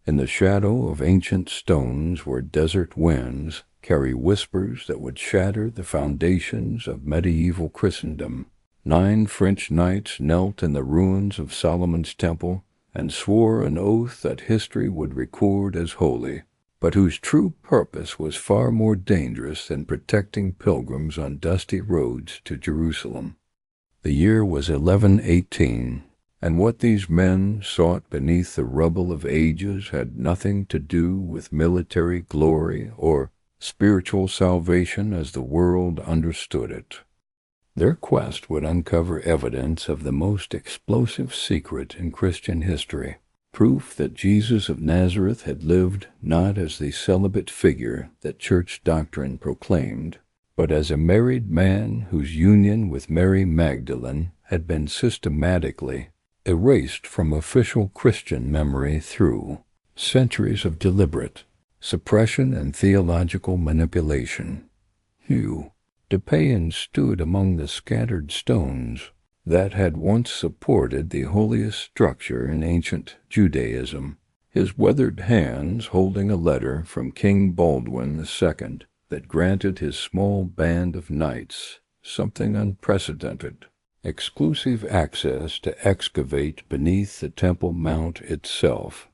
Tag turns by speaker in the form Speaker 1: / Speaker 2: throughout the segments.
Speaker 1: In the shadow of ancient stones where desert winds carry whispers that would shatter the foundations of medieval Christendom, 9 French knights knelt in the ruins of Solomon's temple and swore an oath that history would record as holy, but whose true purpose was far more dangerous than protecting pilgrims on dusty roads to Jerusalem. The year was 1118, and what these men sought beneath the rubble of ages had nothing to do with military glory or spiritual salvation as the world understood it. Their quest would uncover evidence of the most explosive secret in Christian history, proof that Jesus of Nazareth had lived not as the celibate figure that church doctrine proclaimed, but as a married man whose union with Mary Magdalene had been systematically erased from official Christian memory through centuries of deliberate suppression and theological manipulation. Depayan stood among the scattered stones that had once supported the holiest structure in ancient Judaism, his weathered hands holding a letter from King Baldwin II that granted his small band of knights something unprecedented: exclusive access to excavate beneath the Temple Mount itself.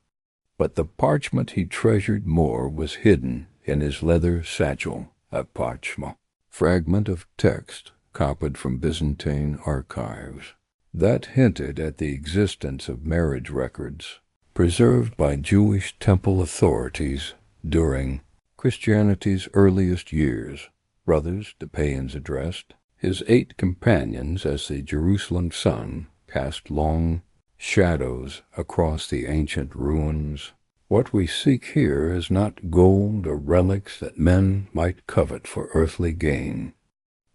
Speaker 1: But the parchment he treasured more was hidden in his leather satchel, a parchment, fragment of text copied from Byzantine archives, that hinted at the existence of marriage records preserved by Jewish temple authorities during Christianity's earliest years. Brothers, Depayan addressed his 8 companions as the Jerusalem sun cast long shadows across the ancient ruins. What we seek here is not gold or relics that men might covet for earthly gain.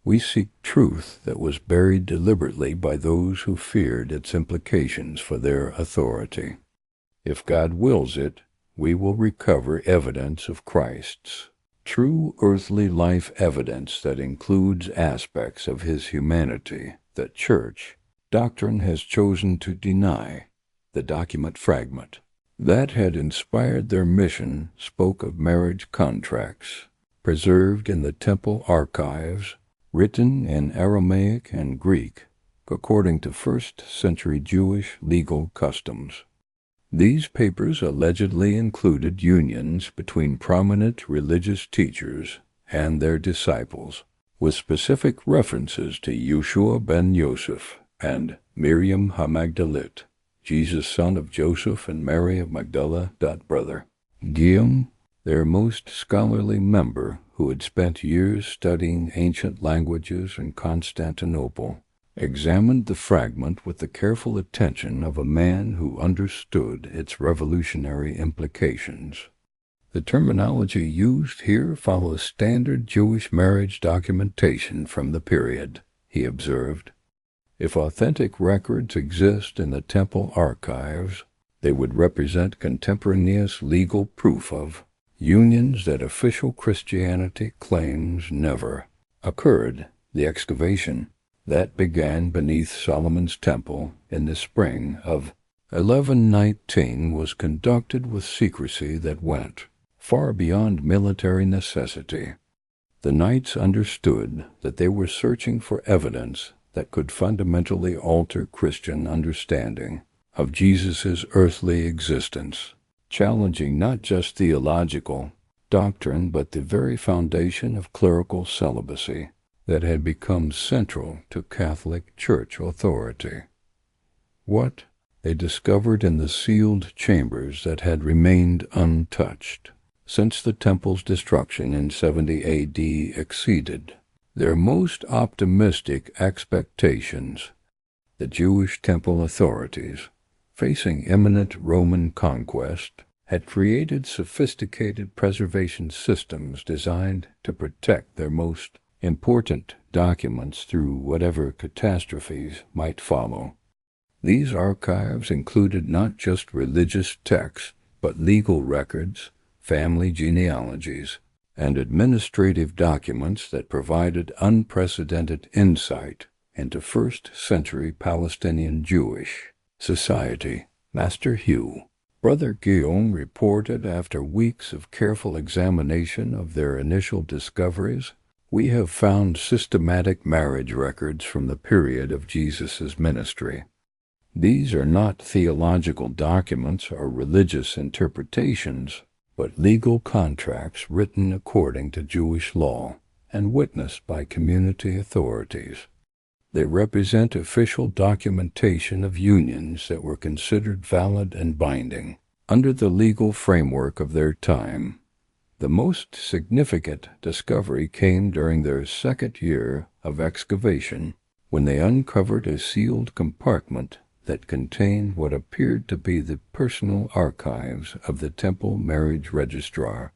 Speaker 1: We seek truth that was buried deliberately by those who feared its implications for their authority. If God wills it, we will recover evidence of Christ's true earthly life, evidence that includes aspects of his humanity that church doctrine has chosen to deny. The document fragment that had inspired their mission spoke of marriage contracts, preserved in the temple archives, written in Aramaic and Greek, according to first-century Jewish legal customs. These papers allegedly included unions between prominent religious teachers and their disciples, with specific references to Yeshua ben Yosef and Miriam ha-Magdalite, Jesus son of Joseph and Mary of Magdala. Brother Guillaume, their most scholarly member, who had spent years studying ancient languages in Constantinople, examined the fragment with the careful attention of a man who understood its revolutionary implications. The terminology used here follows standard Jewish marriage documentation from the period, he observed. If authentic records exist in the temple archives, they would represent contemporaneous legal proof of unions that official Christianity claims never occurred. The excavation that began beneath Solomon's temple in the spring of 1119 was conducted with secrecy that went far beyond military necessity. The knights understood that they were searching for evidence that could fundamentally alter Christian understanding of Jesus' earthly existence, challenging not just theological doctrine but the very foundation of clerical celibacy that had become central to Catholic Church authority. What they discovered in the sealed chambers that had remained untouched since the temple's destruction in 70 A.D. exceeded their most optimistic expectations. The Jewish temple authorities, facing imminent Roman conquest, had created sophisticated preservation systems designed to protect their most important documents through whatever catastrophes might follow. These archives included not just religious texts, but legal records, family genealogies, and administrative documents that provided unprecedented insight into first-century Palestinian Jewish society. Master Hugh, Brother Guillaume reported after weeks of careful examination of their initial discoveries, "We have found systematic marriage records from the period of Jesus' ministry. These are not theological documents or religious interpretations, but legal contracts written according to Jewish law and witnessed by community authorities. They represent official documentation of unions that were considered valid and binding under the legal framework of their time." The most significant discovery came during their second year of excavation, when they uncovered a sealed compartment that contained what appeared to be the personal archives of the temple marriage registrar.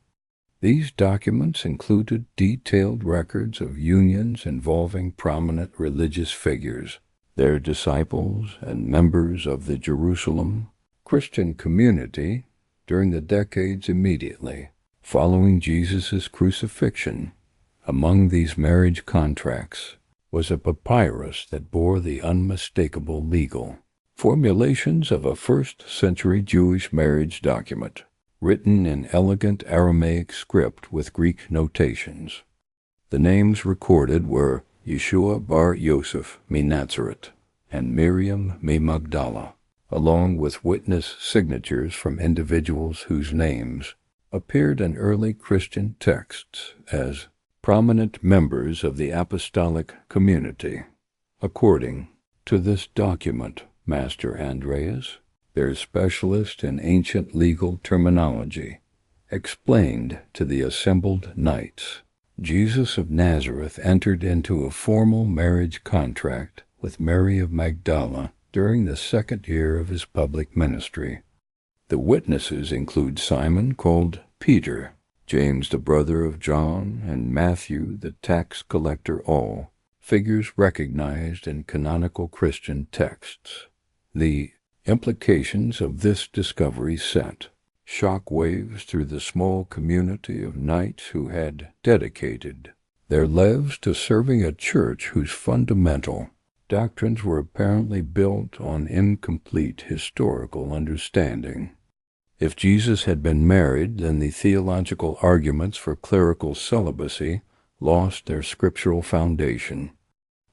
Speaker 1: These documents included detailed records of unions involving prominent religious figures, their disciples, and members of the Jerusalem Christian community during the decades immediately following Jesus' crucifixion. Among these marriage contracts was a papyrus that bore the unmistakable legal formulations of a first-century Jewish marriage document, written in elegant Aramaic script with Greek notations. The names recorded were Yeshua bar Yosef mi Nazareth and Miriam mi Magdala, along with witness signatures from individuals whose names appeared in early Christian texts as prominent members of the apostolic community. According to this document, Master Andreas, their specialist in ancient legal terminology, explained to the assembled knights, Jesus of Nazareth entered into a formal marriage contract with Mary of Magdala during the second year of his public ministry. The witnesses include Simon, called Peter, James the brother of John, and Matthew the tax collector, all figures recognized in canonical Christian texts. The implications of this discovery sent shock waves through the small community of knights who had dedicated their lives to serving a church whose fundamental doctrines were apparently built on incomplete historical understanding. If Jesus had been married, then the theological arguments for clerical celibacy lost their scriptural foundation.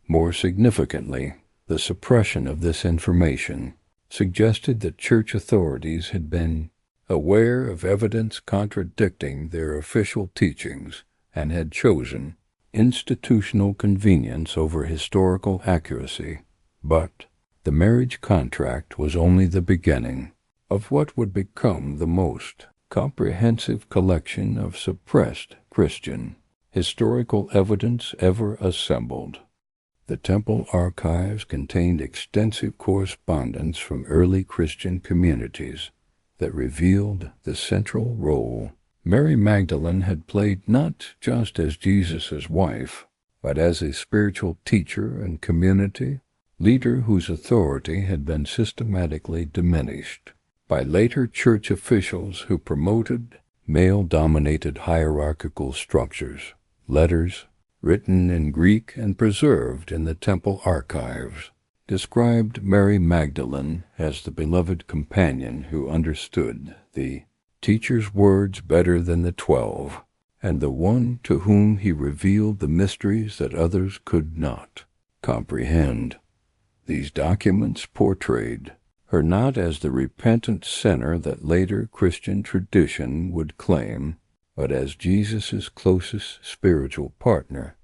Speaker 1: More significantly, the suppression of this information suggested that church authorities had been aware of evidence contradicting their official teachings and had chosen institutional convenience over historical accuracy. But the marriage contract was only the beginning of what would become the most comprehensive collection of suppressed Christian historical evidence ever assembled. The temple archives contained extensive correspondence from early Christian communities that revealed the central role Mary Magdalene had played not just as Jesus' wife, but as a spiritual teacher and community leader whose authority had been systematically diminished by later church officials who promoted male-dominated hierarchical structures. Letters written in Greek and preserved in the temple archives described Mary Magdalene as the beloved companion who understood the teacher's words better than the 12, and the one to whom he revealed the mysteries that others could not comprehend. These documents portrayed her not as the repentant sinner that later Christian tradition would claim, but as Jesus' closest spiritual partner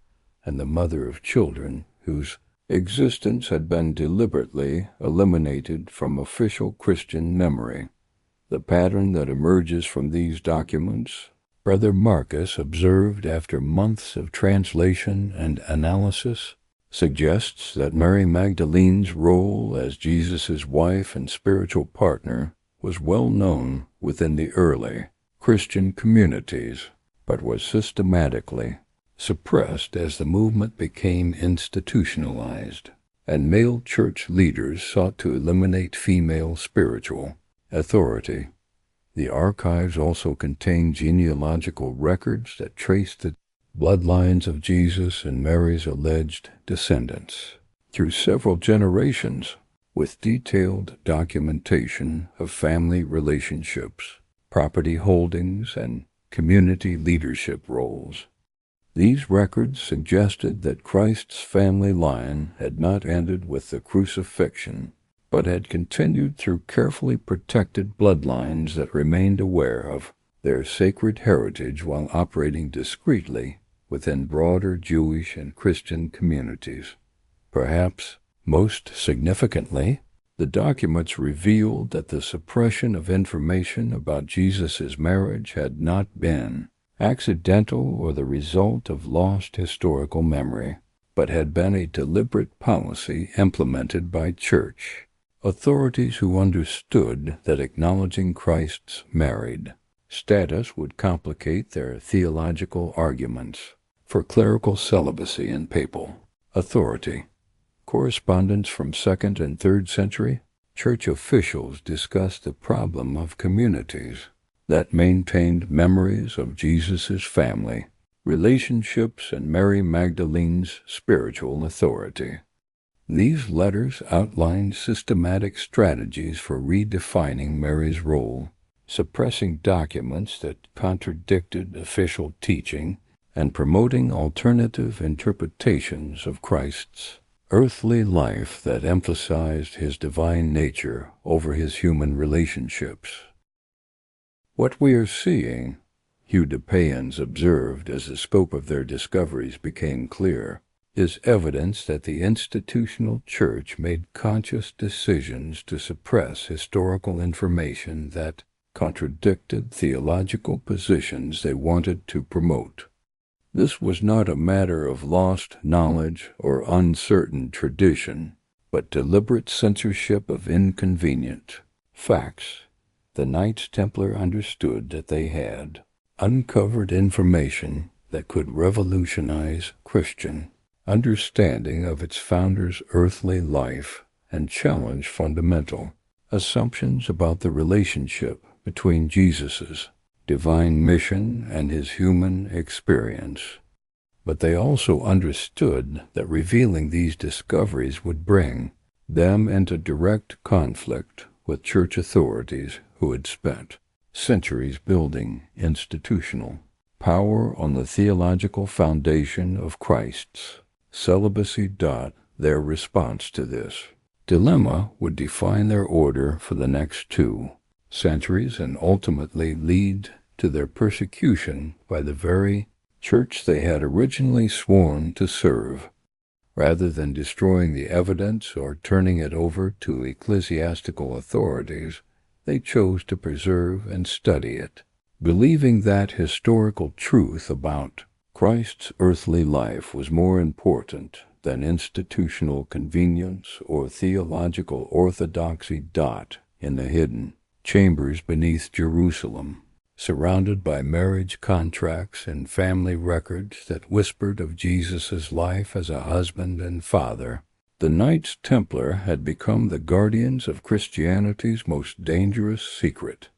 Speaker 1: and the mother of children whose existence had been deliberately eliminated from official Christian memory. The pattern that emerges from these documents, Brother Marcus observed after months of translation and analysis, suggests that Mary Magdalene's role as Jesus' wife and spiritual partner was well known within the early Christian communities, but was systematically suppressed as the movement became institutionalized, and male church leaders sought to eliminate female spiritual authority. The archives also contain genealogical records that trace the bloodlines of Jesus and Mary's alleged descendants through several generations. with detailed documentation of family relationships, property holdings, and community leadership roles. These records suggested that Christ's family line had not ended with the crucifixion, but had continued through carefully protected bloodlines that remained aware of their sacred heritage while operating discreetly within broader Jewish and Christian communities. Perhaps most significantly, the documents revealed that the suppression of information about Jesus' marriage had not been accidental or the result of lost historical memory, but had been a deliberate policy implemented by church authorities who understood that acknowledging Christ's married status would complicate their theological arguments for clerical celibacy and papal authority. Correspondence from 2nd and 3rd century church officials discussed the problem of communities that maintained memories of Jesus' family, relationships, and Mary Magdalene's spiritual authority. These letters outlined systematic strategies for redefining Mary's role, suppressing documents that contradicted official teaching, and promoting alternative interpretations of Christ's earthly life that emphasized his divine nature over his human relationships. What we are seeing, Judeans observed as the scope of their discoveries became clear, is evidence that the institutional church made conscious decisions to suppress historical information that contradicted theological positions they wanted to promote. This was not a matter of lost knowledge or uncertain tradition, but deliberate censorship of inconvenient facts. The Knights Templar understood that they had uncovered information that could revolutionize Christian understanding of its founder's earthly life and challenge fundamental assumptions about the relationship between Jesus's divine mission and his human experience. But they also understood that revealing these discoveries would bring them into direct conflict with church authorities who had spent centuries building institutional power on the theological foundation of Christ's celibacy. Their response to this dilemma would define their order for the next 2 centuries and ultimately lead to their persecution by the very church they had originally sworn to serve. Rather than destroying the evidence or turning it over to ecclesiastical authorities, they chose to preserve and study it, believing that historical truth about Christ's earthly life was more important than institutional convenience or theological orthodoxy. In the hidden chambers beneath Jerusalem, surrounded by marriage contracts and family records that whispered of Jesus' life as a husband and father, the Knights Templar had become the guardians of Christianity's most dangerous secret.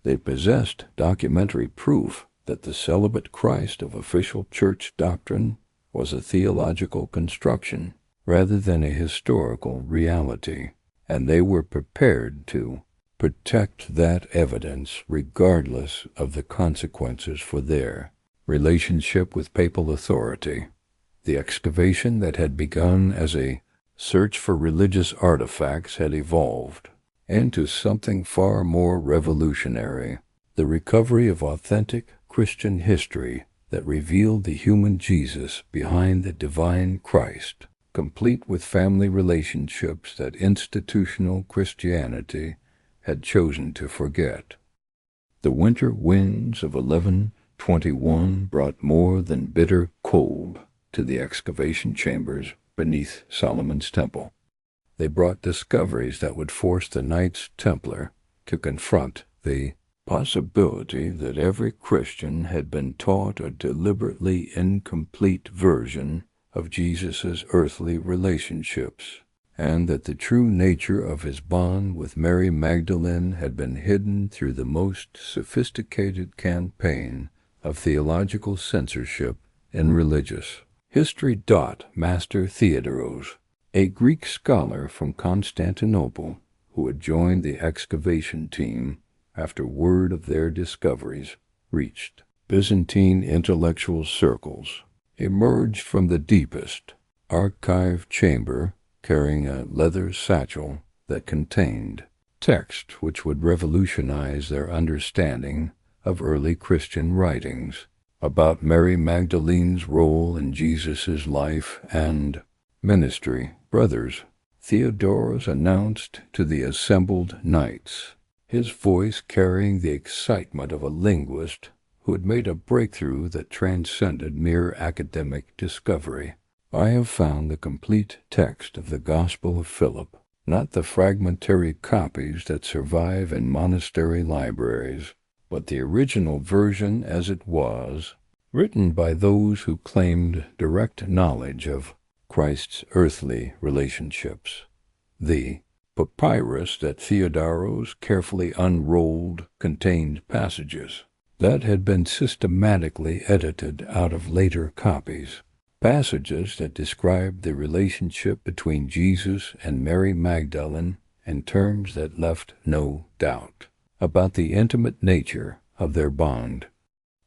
Speaker 1: They possessed documentary proof that the celibate Christ of official church doctrine was a theological construction rather than a historical reality, and they were prepared to protect that evidence regardless of the consequences for their relationship with papal authority. The excavation that had begun as a search for religious artifacts had evolved into something far more revolutionary, the recovery of authentic Christian history that revealed the human Jesus behind the divine Christ, complete with family relationships that institutional Christianity had chosen to forget. The winter winds of 1121 brought more than bitter cold to the excavation chambers beneath Solomon's temple. They brought discoveries that would force the Knights Templar to confront the possibility that every Christian had been taught a deliberately incomplete version of Jesus' earthly relationships, and that the true nature of his bond with Mary Magdalene had been hidden through the most sophisticated campaign of theological censorship in religious history. Master Theodoros A Greek scholar from Constantinople, who had joined the excavation team after word of their discoveries reached Byzantine intellectual circles, emerged from the deepest archive chamber carrying a leather satchel that contained text which would revolutionize their understanding of early Christian writings about Mary Magdalene's role in Jesus' life and ministry. Brothers, Theodoros announced to the assembled knights, his voice carrying the excitement of a linguist who had made a breakthrough that transcended mere academic discovery. I have found the complete text of the Gospel of Philip, not the fragmentary copies that survive in monastery libraries, but the original version as it was, written by those who claimed direct knowledge of Christ's earthly relationships. The papyrus that Theodoros carefully unrolled contained passages that had been systematically edited out of later copies, passages that described the relationship between Jesus and Mary Magdalene in terms that left no doubt about the intimate nature of their bond.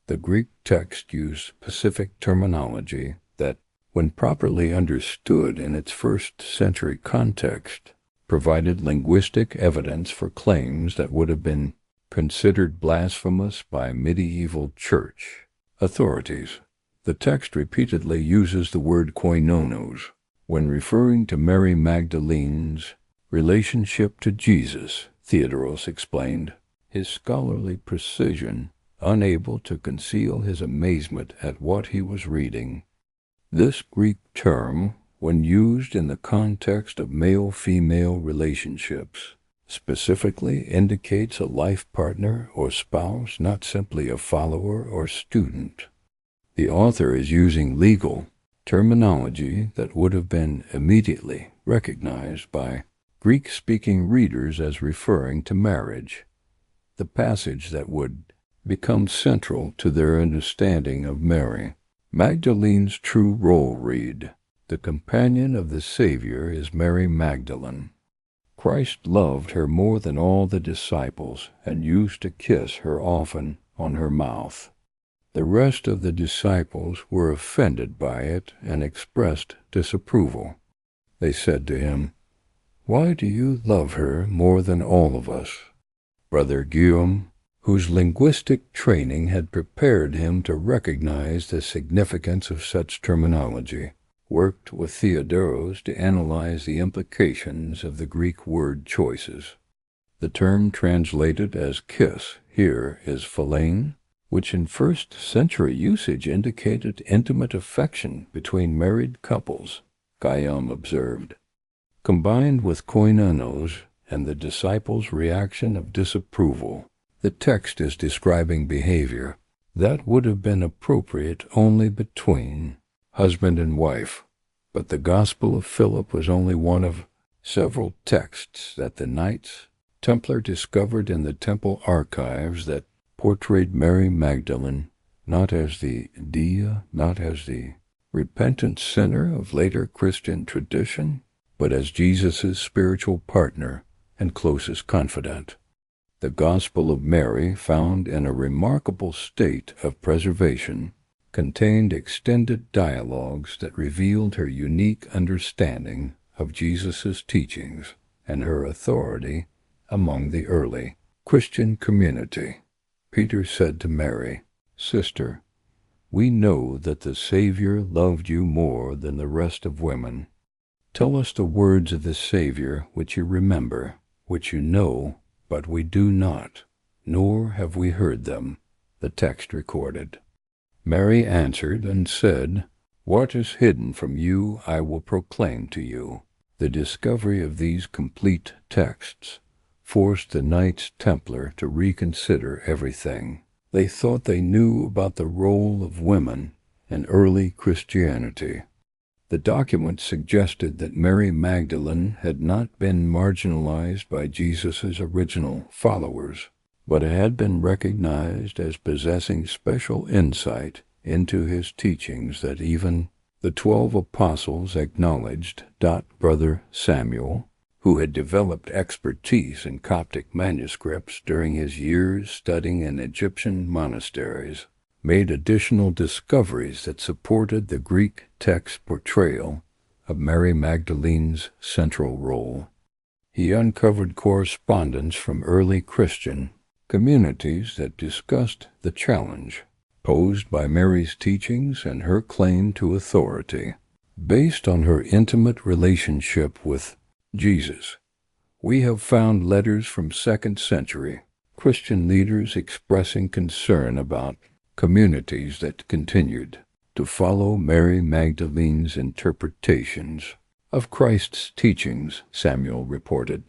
Speaker 1: The Greek text used specific terminology that, when properly understood in its first-century context, provided linguistic evidence for claims that would have been considered blasphemous by medieval church authorities. The text repeatedly uses the word koinonos when referring to Mary Magdalene's relationship to Jesus, Theodoros explained, his scholarly precision unable to conceal his amazement at what he was reading. This Greek term, when used in the context of male-female relationships, specifically indicates a life partner or spouse, not simply a follower or student. The author is using legal terminology that would have been immediately recognized by Greek-speaking readers as referring to marriage, the passage that would become central to their understanding of Mary Magdalene's true role. Read, the companion of the Savior is Mary Magdalene. Christ loved her more than all the disciples and used to kiss her often on her mouth. The rest of the disciples were offended by it and expressed disapproval. They said to him, "Why do you love her more than all of us?" Brother Guillaume, whose linguistic training had prepared him to recognize the significance of such terminology, worked with Theodoros to analyze the implications of the Greek word choices. The term translated as kiss here is philane, which in first-century usage indicated intimate affection between married couples, Guillaume observed. Combined with koinonos and the disciples' reaction of disapproval, the text is describing behavior that would have been appropriate only between husband and wife, but the Gospel of Philip was only one of several texts that the Knights Templar discovered in the temple archives that portrayed Mary Magdalene not as the repentant sinner of later Christian tradition, but as Jesus' spiritual partner and closest confidant. The Gospel of Mary, found in a remarkable state of preservation, contained extended dialogues that revealed her unique understanding of Jesus' teachings and her authority among the early Christian community. Peter said to Mary, "Sister, we know that the Savior loved you more than the rest of women. Tell us the words of the Savior which you remember, which you know, but we do not, nor have we heard them," the text recorded. Mary answered and said, "What is hidden from you I will proclaim to you." The discovery of these complete texts forced the Knights Templar to reconsider everything they thought they knew about the role of women in early Christianity. The documents suggested that Mary Magdalene had not been marginalized by Jesus' original followers, but had been recognized as possessing special insight into his teachings that even The 12 apostles acknowledged Brother Samuel, who had developed expertise in Coptic manuscripts during his years studying in Egyptian monasteries, made additional discoveries that supported the Greek text portrayal of Mary Magdalene's central role. He uncovered correspondence from early Christian communities that discussed the challenge posed by Mary's teachings and her claim to authority. Based on her intimate relationship with Jesus, we have found letters from 2nd century Christian leaders expressing concern about communities that continued to follow Mary Magdalene's interpretations of Christ's teachings, Samuel reported.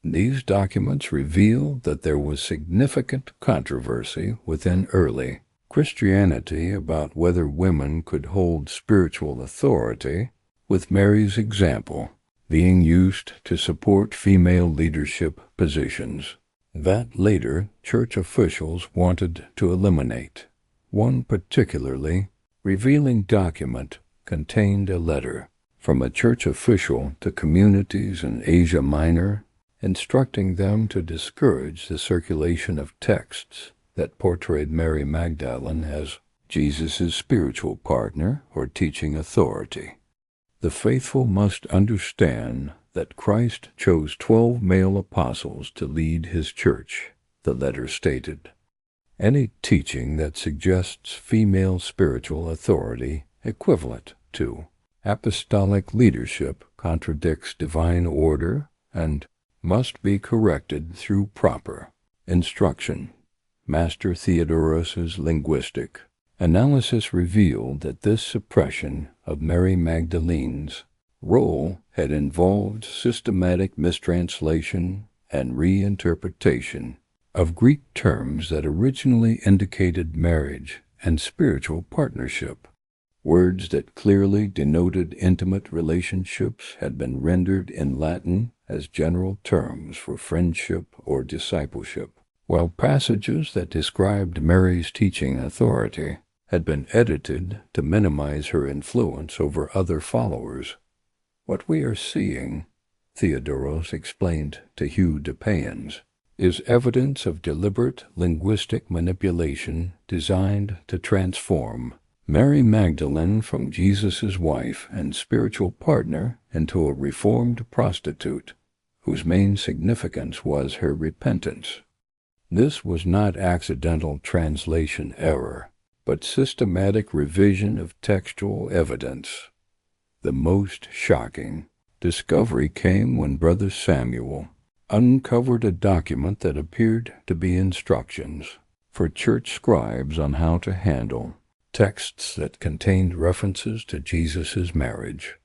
Speaker 1: These documents reveal that there was significant controversy within early Christianity about whether women could hold spiritual authority, with Mary's example being used to support female leadership positions that later church officials wanted to eliminate. One particularly revealing document contained a letter from a church official to communities in Asia Minor, instructing them to discourage the circulation of texts that portrayed Mary Magdalene as Jesus' spiritual partner or teaching authority. The faithful must understand that Christ chose 12 male apostles to lead his church, the letter stated. Any teaching that suggests female spiritual authority equivalent to apostolic leadership contradicts divine order and must be corrected through proper instruction. Master Theodorus's linguistic analysis revealed that this suppression of Mary Magdalene's role had involved systematic mistranslation and reinterpretation of Greek terms that originally indicated marriage and spiritual partnership. Words that clearly denoted intimate relationships had been rendered in Latin as general terms for friendship or discipleship, while passages that described Mary's teaching authority had been edited to minimize her influence over other followers. What we are seeing, Theodoros explained to Hugh de Payens, is evidence of deliberate linguistic manipulation designed to transform Mary Magdalene from Jesus' wife and spiritual partner into a reformed prostitute, whose main significance was her repentance. This was not accidental translation error, but systematic revision of textual evidence. The most shocking discovery came when Brother Samuel uncovered a document that appeared to be instructions for church scribes on how to handle texts that contained references to Jesus' marriage.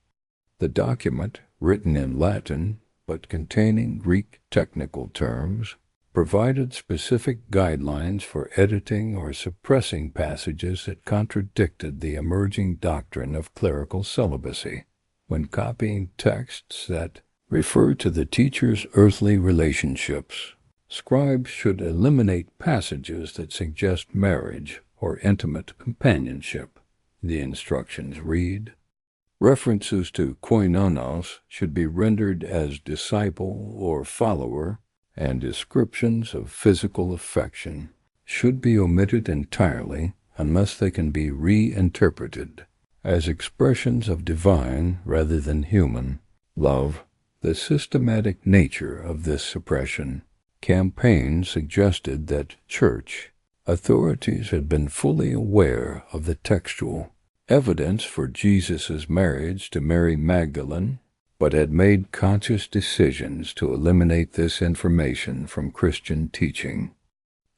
Speaker 1: The document, written in Latin but containing Greek technical terms, provided specific guidelines for editing or suppressing passages that contradicted the emerging doctrine of clerical celibacy. When copying texts that refer to the teacher's earthly relationships, scribes should eliminate passages that suggest marriage or intimate companionship. The instructions read, references to koinonos should be rendered as disciple or follower, and descriptions of physical affection should be omitted entirely unless they can be reinterpreted as expressions of divine rather than human love. The systematic nature of this suppression campaign suggested that church authorities had been fully aware of the textual evidence for Jesus' marriage to Mary Magdalene, but had made conscious decisions to eliminate this information from Christian teaching.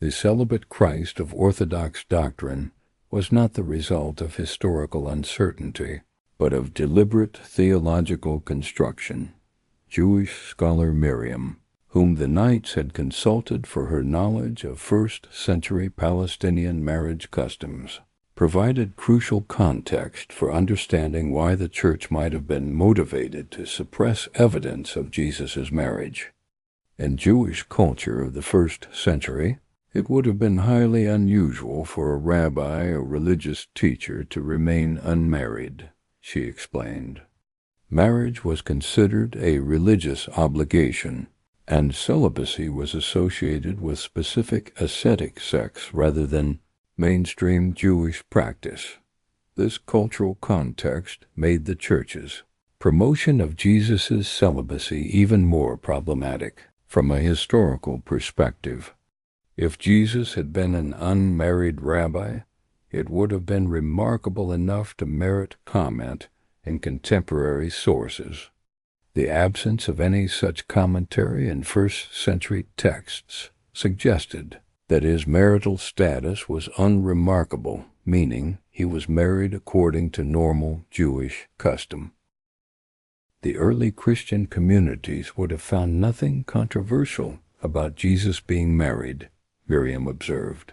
Speaker 1: The celibate Christ of Orthodox doctrine was not the result of historical uncertainty, but of deliberate theological construction. Jewish scholar Miriam, whom the Knights had consulted for her knowledge of first-century Palestinian marriage customs, provided crucial context for understanding why the church might have been motivated to suppress evidence of Jesus' marriage. In Jewish culture of the 1st century, it would have been highly unusual for a rabbi or religious teacher to remain unmarried. she explained. Marriage was considered a religious obligation, and celibacy was associated with specific ascetic sects rather than mainstream Jewish practice. This cultural context made the Church's promotion of Jesus' celibacy even more problematic from a historical perspective. If Jesus had been an unmarried rabbi, it would have been remarkable enough to merit comment in contemporary sources. The absence of any such commentary in first-century texts suggested that his marital status was unremarkable, meaning he was married according to normal Jewish custom. The early Christian communities would have found nothing controversial about Jesus being married, Miriam observed.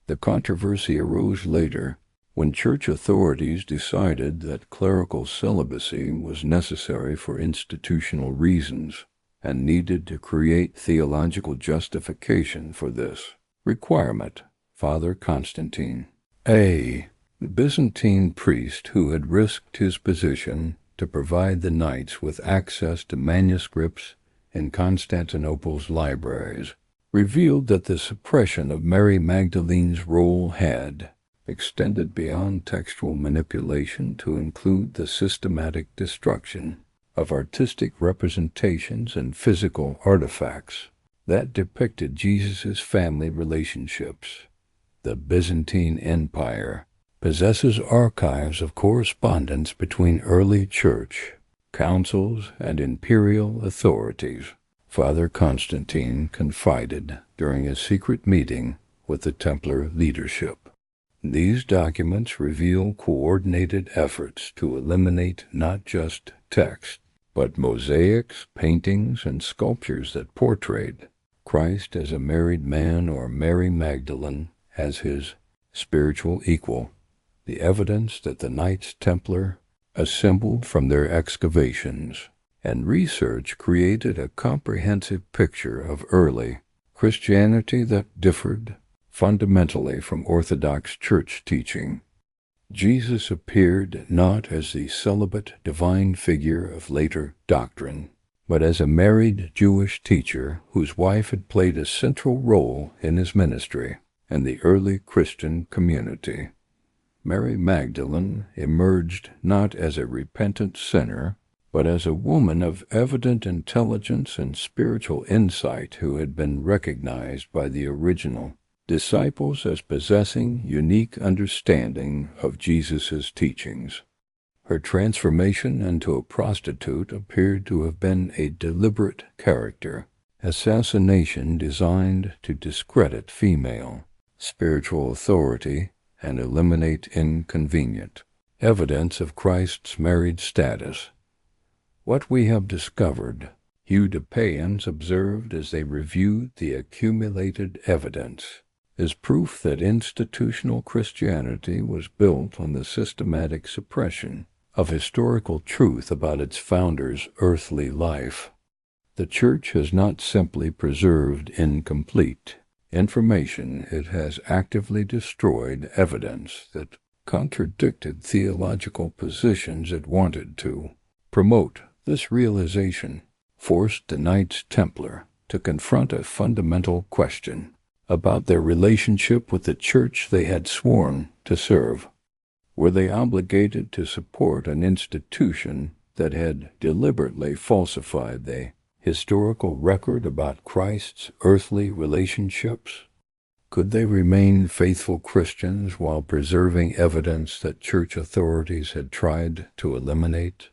Speaker 1: The controversy arose later when church authorities decided that clerical celibacy was necessary for institutional reasons and needed to create theological justification for this requirement. Father Constantine, the Byzantine priest who had risked his position to provide the Knights with access to manuscripts in Constantinople's libraries, revealed that the suppression of Mary Magdalene's role had extended beyond textual manipulation to include the systematic destruction of artistic representations and physical artifacts that depicted Jesus' family relationships. The Byzantine Empire possesses archives of correspondence between early church, councils, and imperial authorities, Father Constantine confided during a secret meeting with the Templar leadership. These documents reveal coordinated efforts to eliminate not just text, but mosaics, paintings, and sculptures that portrayed Christ as a married man or Mary Magdalene as his spiritual equal. The evidence that the Knights Templar assembled from their excavations and research created a comprehensive picture of early Christianity that differed fundamentally from Orthodox Church teaching. Jesus appeared not as the celibate divine figure of later doctrine, but as a married Jewish teacher whose wife had played a central role in his ministry and the early Christian community. Mary Magdalene emerged not as a repentant sinner, but as a woman of evident intelligence and spiritual insight who had been recognized by the original disciples as possessing unique understanding of Jesus' teachings. Her transformation into a prostitute appeared to have been a deliberate character assassination designed to discredit female spiritual authority and eliminate inconvenient evidence of Christ's married status. What we have discovered, Judeans observed as they reviewed the accumulated evidence, is proof that institutional Christianity was built on the systematic suppression of historical truth about its founder's earthly life. The Church has not simply preserved incomplete information, it has actively destroyed evidence that contradicted theological positions it wanted to promote. This realization forced the Knights Templar to confront a fundamental question about their relationship with the Church they had sworn to serve. Were they obligated to support an institution that had deliberately falsified the historical record about Christ's earthly relationships? Could they remain faithful Christians while preserving evidence that church authorities had tried to eliminate?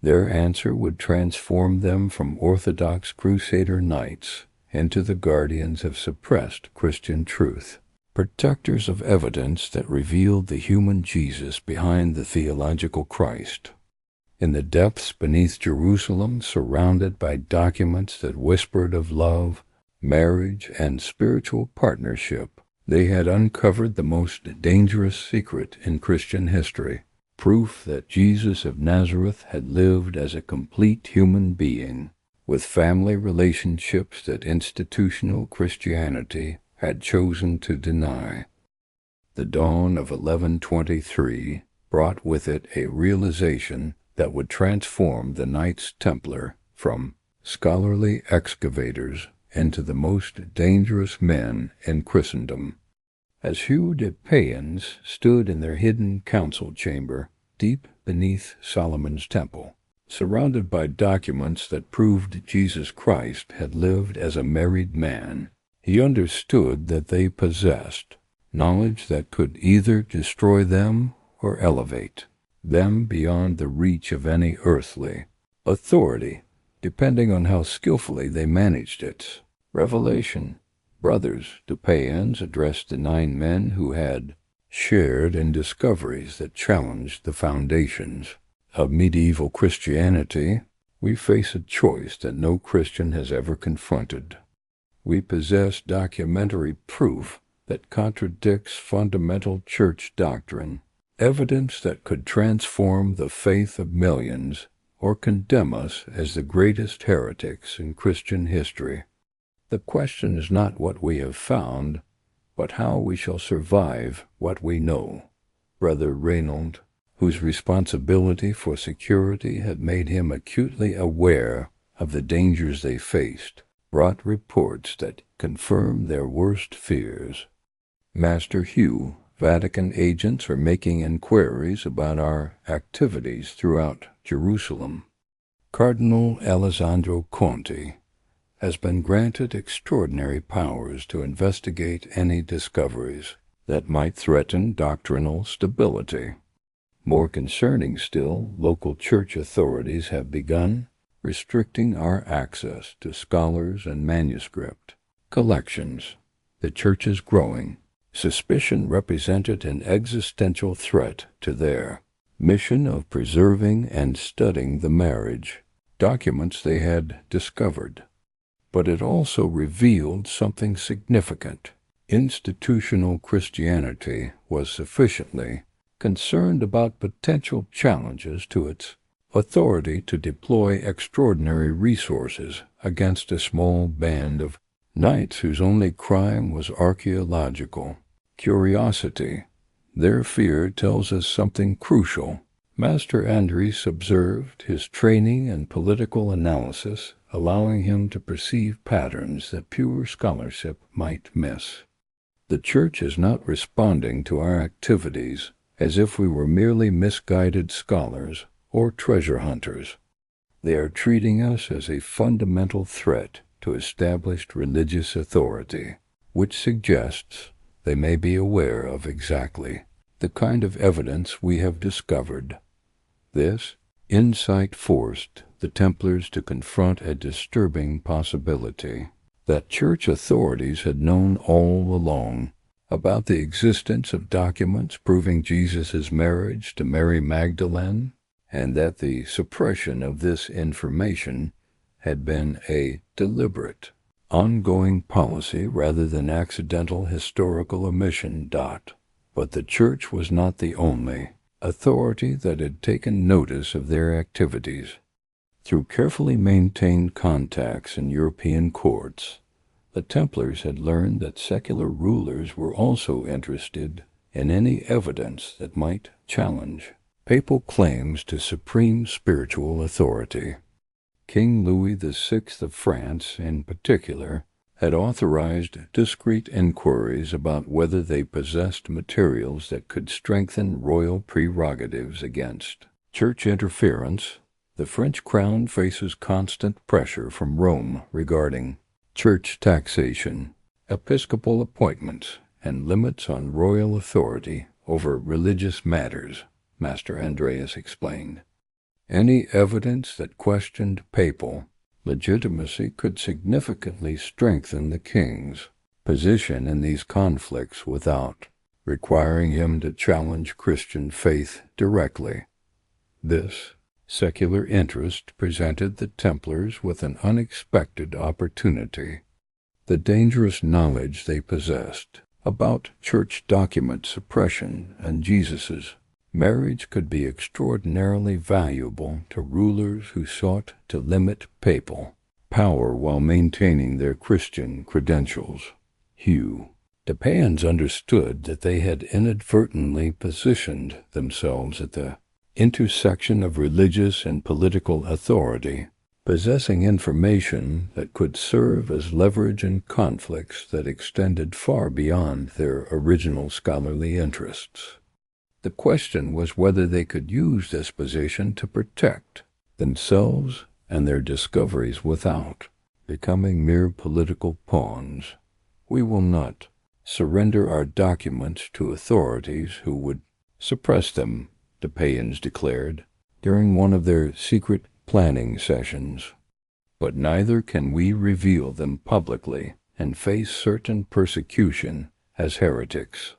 Speaker 1: Their answer would transform them from Orthodox Crusader knights into the guardians of suppressed Christian truth, protectors of evidence that revealed the human Jesus behind the theological Christ. In the depths beneath Jerusalem, surrounded by documents that whispered of love, marriage, and spiritual partnership, they had uncovered the most dangerous secret in Christian history, proof that Jesus of Nazareth had lived as a complete human being, with family relationships that institutional Christianity had chosen to deny. The dawn of 1123 brought with it a realization that would transform the Knights Templar from scholarly excavators into the most dangerous men in Christendom. As Hugh de Payens stood in their hidden council chamber deep beneath Solomon's temple, surrounded by documents that proved Jesus Christ had lived as a married man, he understood that they possessed knowledge that could either destroy them or elevate them beyond the reach of any earthly authority, depending on how skillfully they managed its revelation. Brothers de Payens addressed the 9 men who had shared in discoveries that challenged the foundations of medieval Christianity. We face a choice that no Christian has ever confronted. We possess documentary proof that contradicts fundamental church doctrine, evidence that could transform the faith of millions or condemn us as the greatest heretics in Christian history. The question is not what we have found, but how we shall survive what we know. Brother Reynold, whose responsibility for security had made him acutely aware of the dangers they faced, brought reports that confirmed their worst fears. Master Hugh, Vatican agents are making inquiries about our activities throughout Jerusalem. Cardinal Alessandro Conti has been granted extraordinary powers to investigate any discoveries that might threaten doctrinal stability. More concerning still, local church authorities have begun restricting our access to scholars and manuscript collections. The church is growing. Suspicion represented an existential threat to their mission of preserving and studying the marriage documents they had discovered. But it also revealed something significant. Institutional Christianity was sufficiently concerned about potential challenges to its authority to deploy extraordinary resources against a small band of knights whose only crime was archaeological curiosity. Their fear tells us something crucial. Master Andres observed his training in political analysis, allowing him to perceive patterns that pure scholarship might miss. The Church is not responding to our activities as if we were merely misguided scholars or treasure hunters. They are treating us as a fundamental threat to established religious authority, which suggests they may be aware of exactly the kind of evidence we have discovered. This insight forced the Templars to confront a disturbing possibility that church authorities had known all along about the existence of documents proving Jesus' marriage to Mary Magdalene, and that the suppression of this information had been a deliberate, ongoing policy rather than accidental historical omission. But the Church was not the only authority that had taken notice of their activities. Through carefully maintained contacts in European courts, the Templars had learned that secular rulers were also interested in any evidence that might challenge papal claims to supreme spiritual authority. King Louis VI of France, in particular, had authorized discreet inquiries about whether they possessed materials that could strengthen royal prerogatives against church interference. The French crown faces constant pressure from Rome regarding church taxation, episcopal appointments, and limits on royal authority over religious matters, Master Andreas explained. Any evidence that questioned papal legitimacy could significantly strengthen the king's position in these conflicts without requiring him to challenge Christian faith directly. This secular interest presented the Templars with an unexpected opportunity. The dangerous knowledge they possessed about church document suppression and Jesus' marriage could be extraordinarily valuable to rulers who sought to limit papal power while maintaining their Christian credentials. Hugh The Payans understood that they had inadvertently positioned themselves at the intersection of religious and political authority, possessing information that could serve as leverage in conflicts that extended far beyond their original scholarly interests. The question was whether they could use this position to protect themselves and their discoveries without becoming mere political pawns. We will not surrender our documents to authorities who would suppress them, the Payans declared during one of their secret planning sessions. But neither can we reveal them publicly and face certain persecution as heretics.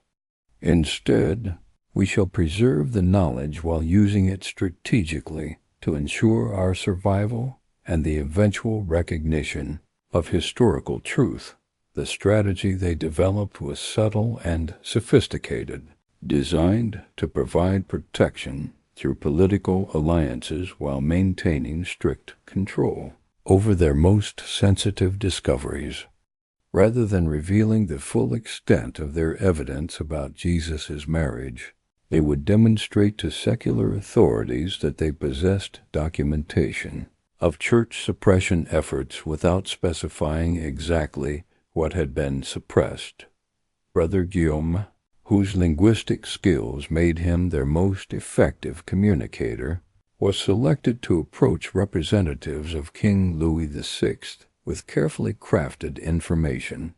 Speaker 1: Instead, we shall preserve the knowledge while using it strategically to ensure our survival and the eventual recognition of historical truth. The strategy they developed was subtle and sophisticated, designed to provide protection through political alliances while maintaining strict control over their most sensitive discoveries. Rather than revealing the full extent of their evidence about Jesus' marriage, they would demonstrate to secular authorities that they possessed documentation of church suppression efforts without specifying exactly what had been suppressed. Brother Guillaume, whose linguistic skills made him their most effective communicator, was selected to approach representatives of King Louis VI with carefully crafted information.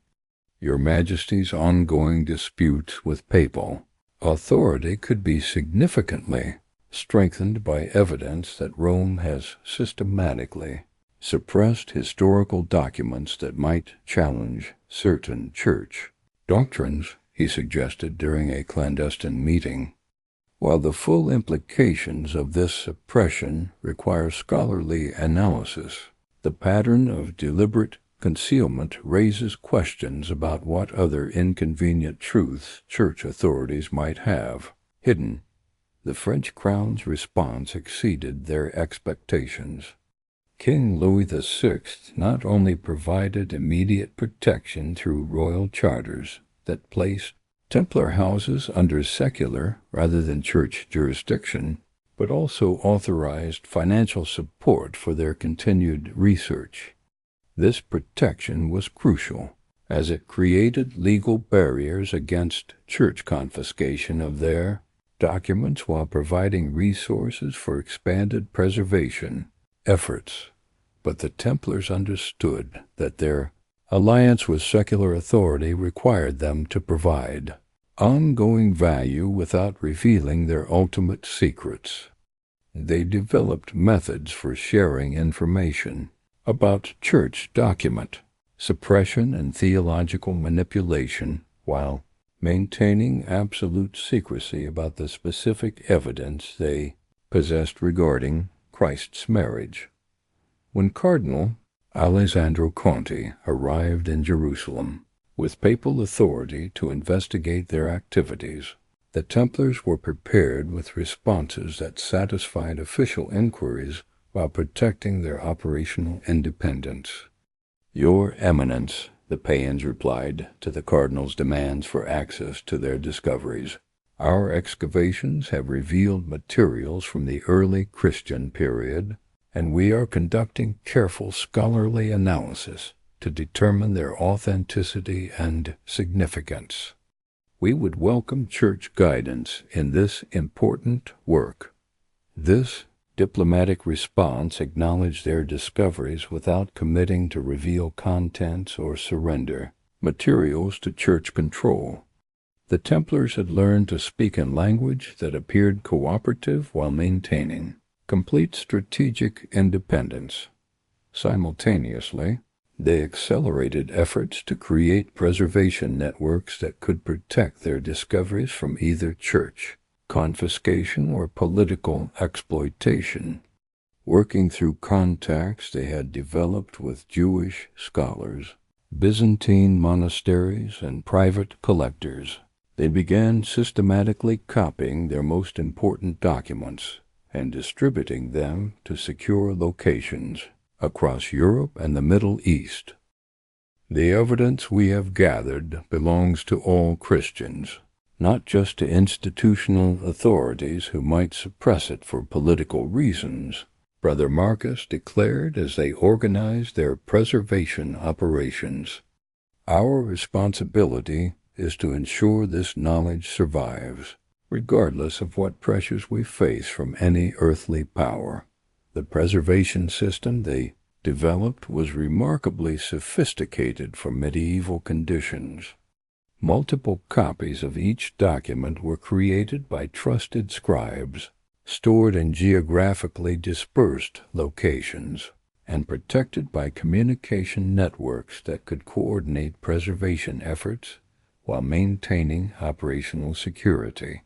Speaker 1: Your Majesty's ongoing disputes with papal authority could be significantly strengthened by evidence that Rome has systematically suppressed historical documents that might challenge certain church doctrines, he suggested during a clandestine meeting. While the full implications of this suppression require scholarly analysis, the pattern of deliberate concealment raises questions about what other inconvenient truths church authorities might have hidden. The French crown's response exceeded their expectations. King Louis VI not only provided immediate protection through royal charters that placed Templar houses under secular rather than church jurisdiction, but also authorized financial support for their continued research. This protection was crucial, as it created legal barriers against church confiscation of their documents while providing resources for expanded preservation efforts. But the Templars understood that their alliance with secular authority required them to provide ongoing value without revealing their ultimate secrets. They developed methods for sharing information about church document suppression and theological manipulation while maintaining absolute secrecy about the specific evidence they possessed regarding Christ's marriage. When Cardinal Alessandro Conti arrived in Jerusalem with papal authority to investigate their activities, the Templars were prepared with responses that satisfied official inquiries while protecting their operational independence. "Your Eminence," the Payans replied to the Cardinal's demands for access to their discoveries, "our excavations have revealed materials from the early Christian period, and we are conducting careful scholarly analysis to determine their authenticity and significance. We would welcome church guidance in this important work." This diplomatic response acknowledged their discoveries without committing to reveal contents or surrender materials to church control. The Templars had learned to speak in language that appeared cooperative while maintaining complete strategic independence. Simultaneously, they accelerated efforts to create preservation networks that could protect their discoveries from either church confiscation or political exploitation. Working through contacts they had developed with Jewish scholars, Byzantine monasteries, and private collectors, they began systematically copying their most important documents and distributing them to secure locations across Europe and the Middle East. The evidence we have gathered belongs to all Christians, not just to institutional authorities who might suppress it for political reasons, Brother Marcus declared as they organized their preservation operations. Our responsibility is to ensure this knowledge survives, regardless of what pressures we face from any earthly power. The preservation system they developed was remarkably sophisticated for medieval conditions. Multiple copies of each document were created by trusted scribes, stored in geographically dispersed locations, and protected by communication networks that could coordinate preservation efforts while maintaining operational security.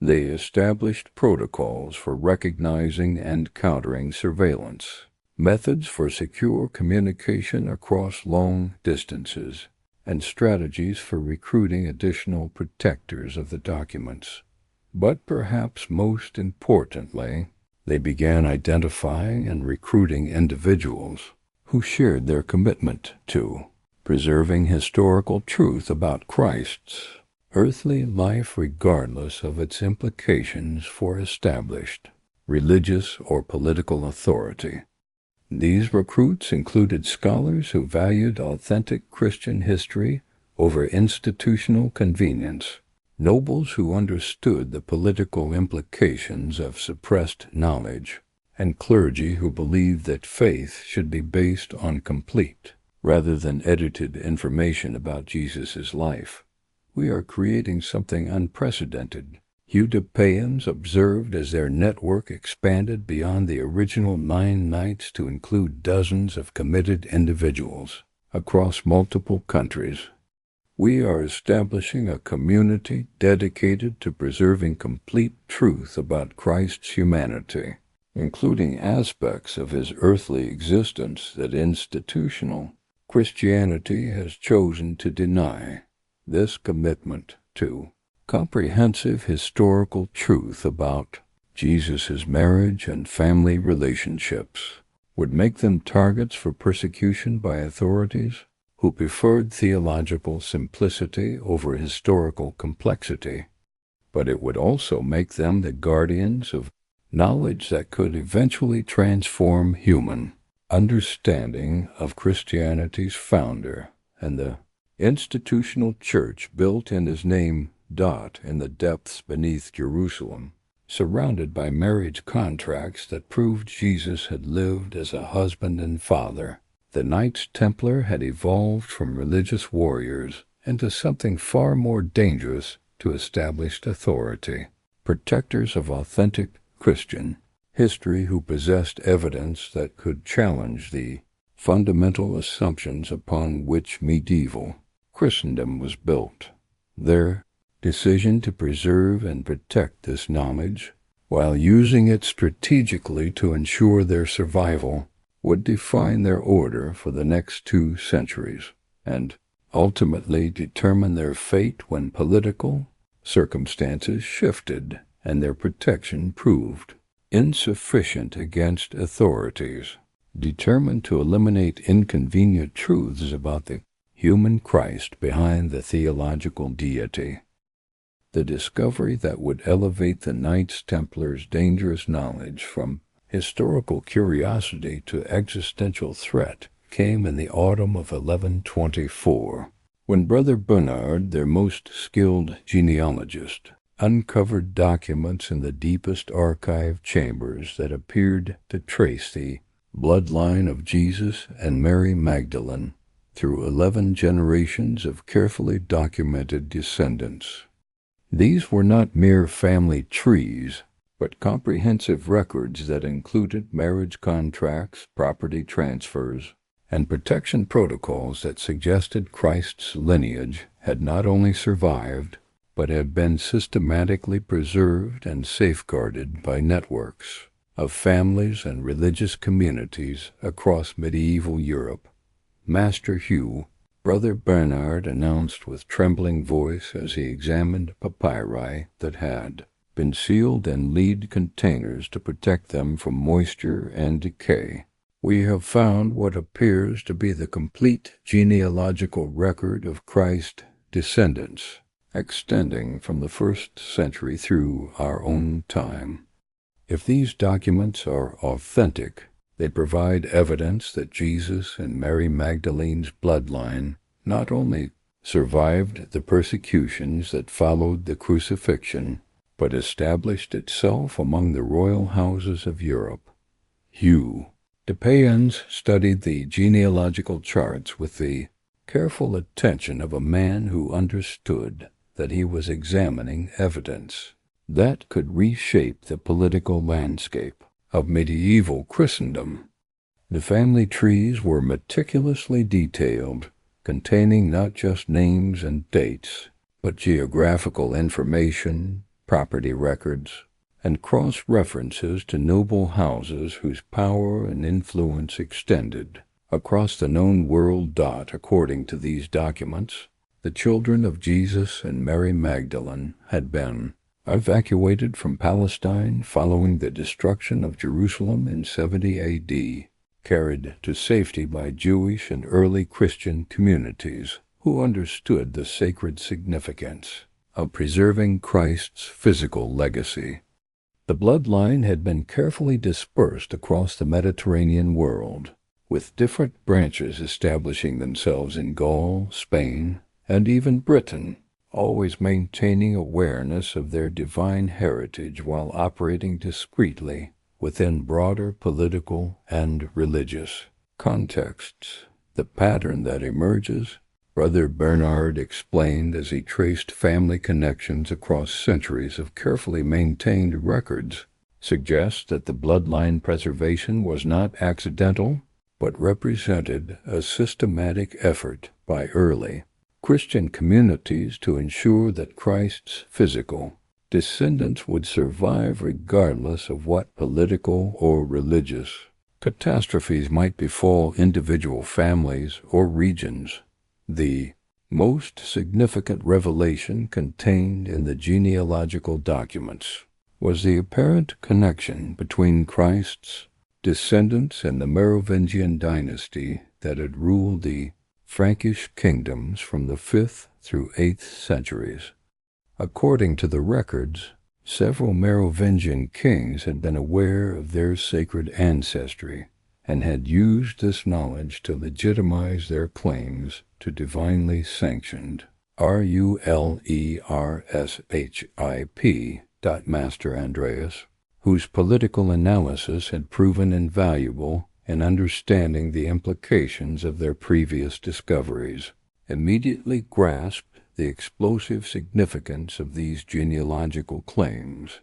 Speaker 1: They established protocols for recognizing and countering surveillance, methods for secure communication across long distances, and strategies for recruiting additional protectors of the documents. But perhaps most importantly, they began identifying and recruiting individuals who shared their commitment to preserving historical truth about Christ's earthly life regardless of its implications for established religious or political authority. These recruits included scholars who valued authentic Christian history over institutional convenience, nobles who understood the political implications of suppressed knowledge, and clergy who believed that faith should be based on complete, rather than edited information about Jesus' life. We are creating something unprecedented. Judeans observed as their network expanded beyond the original 9 knights to include dozens of committed individuals across multiple countries. We are establishing a community dedicated to preserving complete truth about Christ's humanity, including aspects of his earthly existence that institutional Christianity has chosen to deny. This commitment to comprehensive historical truth about Jesus' marriage and family relationships would make them targets for persecution by authorities who preferred theological simplicity over historical complexity, but it would also make them the guardians of knowledge that could eventually transform human understanding of Christianity's founder and the institutional church built in his name in the depths beneath Jerusalem, surrounded by marriage contracts that proved Jesus had lived as a husband and father. The Knights Templar had evolved from religious warriors into something far more dangerous to established authority, protectors of authentic Christian history who possessed evidence that could challenge the fundamental assumptions upon which medieval Christendom was built. Their decision to preserve and protect this knowledge, while using it strategically to ensure their survival, would define their order for the next 2 centuries, and ultimately determine their fate when political circumstances shifted and their protection proved insufficient against authorities determined to eliminate inconvenient truths about the human Christ behind the theological deity. The discovery that would elevate the Knights Templars' dangerous knowledge from historical curiosity to existential threat came in the autumn of 1124, when Brother Bernard, their most skilled genealogist, uncovered documents in the deepest archive chambers that appeared to trace the bloodline of Jesus and Mary Magdalene through 11 generations of carefully documented descendants. These were not mere family trees, but comprehensive records that included marriage contracts, property transfers, and protection protocols that suggested Christ's lineage had not only survived, but had been systematically preserved and safeguarded by networks of families and religious communities across medieval Europe. Master Hugh, Brother Bernard announced with trembling voice as he examined papyri that had been sealed in lead containers to protect them from moisture and decay. we have found what appears to be the complete genealogical record of Christ's descendants, extending from the 1st century through our own time. If these documents are authentic, they provide evidence that Jesus and Mary Magdalene's bloodline not only survived the persecutions that followed the crucifixion, but established itself among the royal houses of Europe. Hugh DePayens studied the genealogical charts with the careful attention of a man who understood that he was examining evidence that could reshape the political landscape of medieval Christendom. The family trees were meticulously detailed, containing not just names and dates, but geographical information, property records, and cross-references to noble houses whose power and influence extended across the known world. According to these documents, the children of Jesus and Mary Magdalene had been evacuated from Palestine following the destruction of Jerusalem in 70 A.D., carried to safety by Jewish and early Christian communities who understood the sacred significance of preserving Christ's physical legacy. The bloodline had been carefully dispersed across the Mediterranean world, with different branches establishing themselves in Gaul, Spain, and even Britain, always maintaining awareness of their divine heritage while operating discreetly within broader political and religious contexts. The pattern that emerges, Brother Bernard explained as he traced family connections across centuries of carefully maintained records, suggests that the bloodline preservation was not accidental, but represented a systematic effort by early Christian communities to ensure that Christ's physical descendants would survive regardless of what political or religious catastrophes might befall individual families or regions. The most significant revelation contained in the genealogical documents was the apparent connection between Christ's descendants and the Merovingian dynasty that had ruled the Frankish kingdoms from the 5th through 8th centuries. According to the records, several Merovingian kings had been aware of their sacred ancestry and had used this knowledge to legitimize their claims to divinely sanctioned rulership. Master Andreas, whose political analysis had proven invaluable in understanding the implications of their previous discoveries, immediately grasped the explosive significance of these genealogical claims.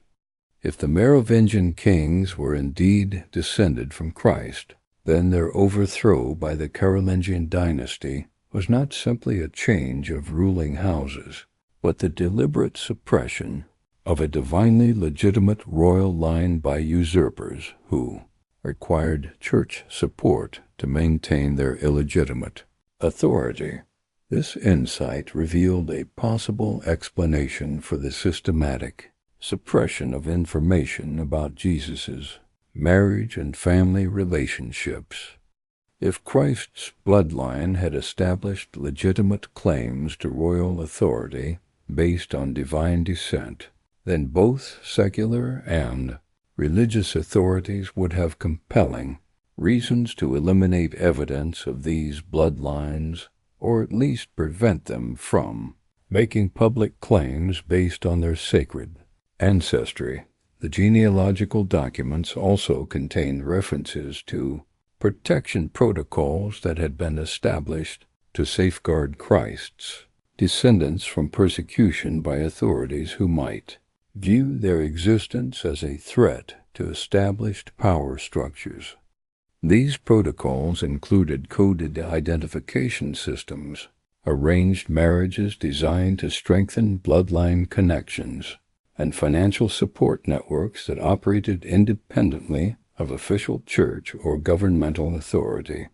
Speaker 1: If the Merovingian kings were indeed descended from Christ, then their overthrow by the Carolingian dynasty was not simply a change of ruling houses, but the deliberate suppression of a divinely legitimate royal line by usurpers who required church support to maintain their illegitimate authority. This insight revealed a possible explanation for the systematic suppression of information about Jesus's marriage and family relationships. If Christ's bloodline had established legitimate claims to royal authority based on divine descent, then both secular and religious authorities would have compelling reasons to eliminate evidence of these bloodlines, or at least prevent them from making public claims based on their sacred ancestry. The genealogical documents also contain references to protection protocols that had been established to safeguard Christ's descendants from persecution by authorities who might view their existence as a threat to established power structures. These protocols included coded identification systems, arranged marriages designed to strengthen bloodline connections, and financial support networks that operated independently of official church or governmental authority.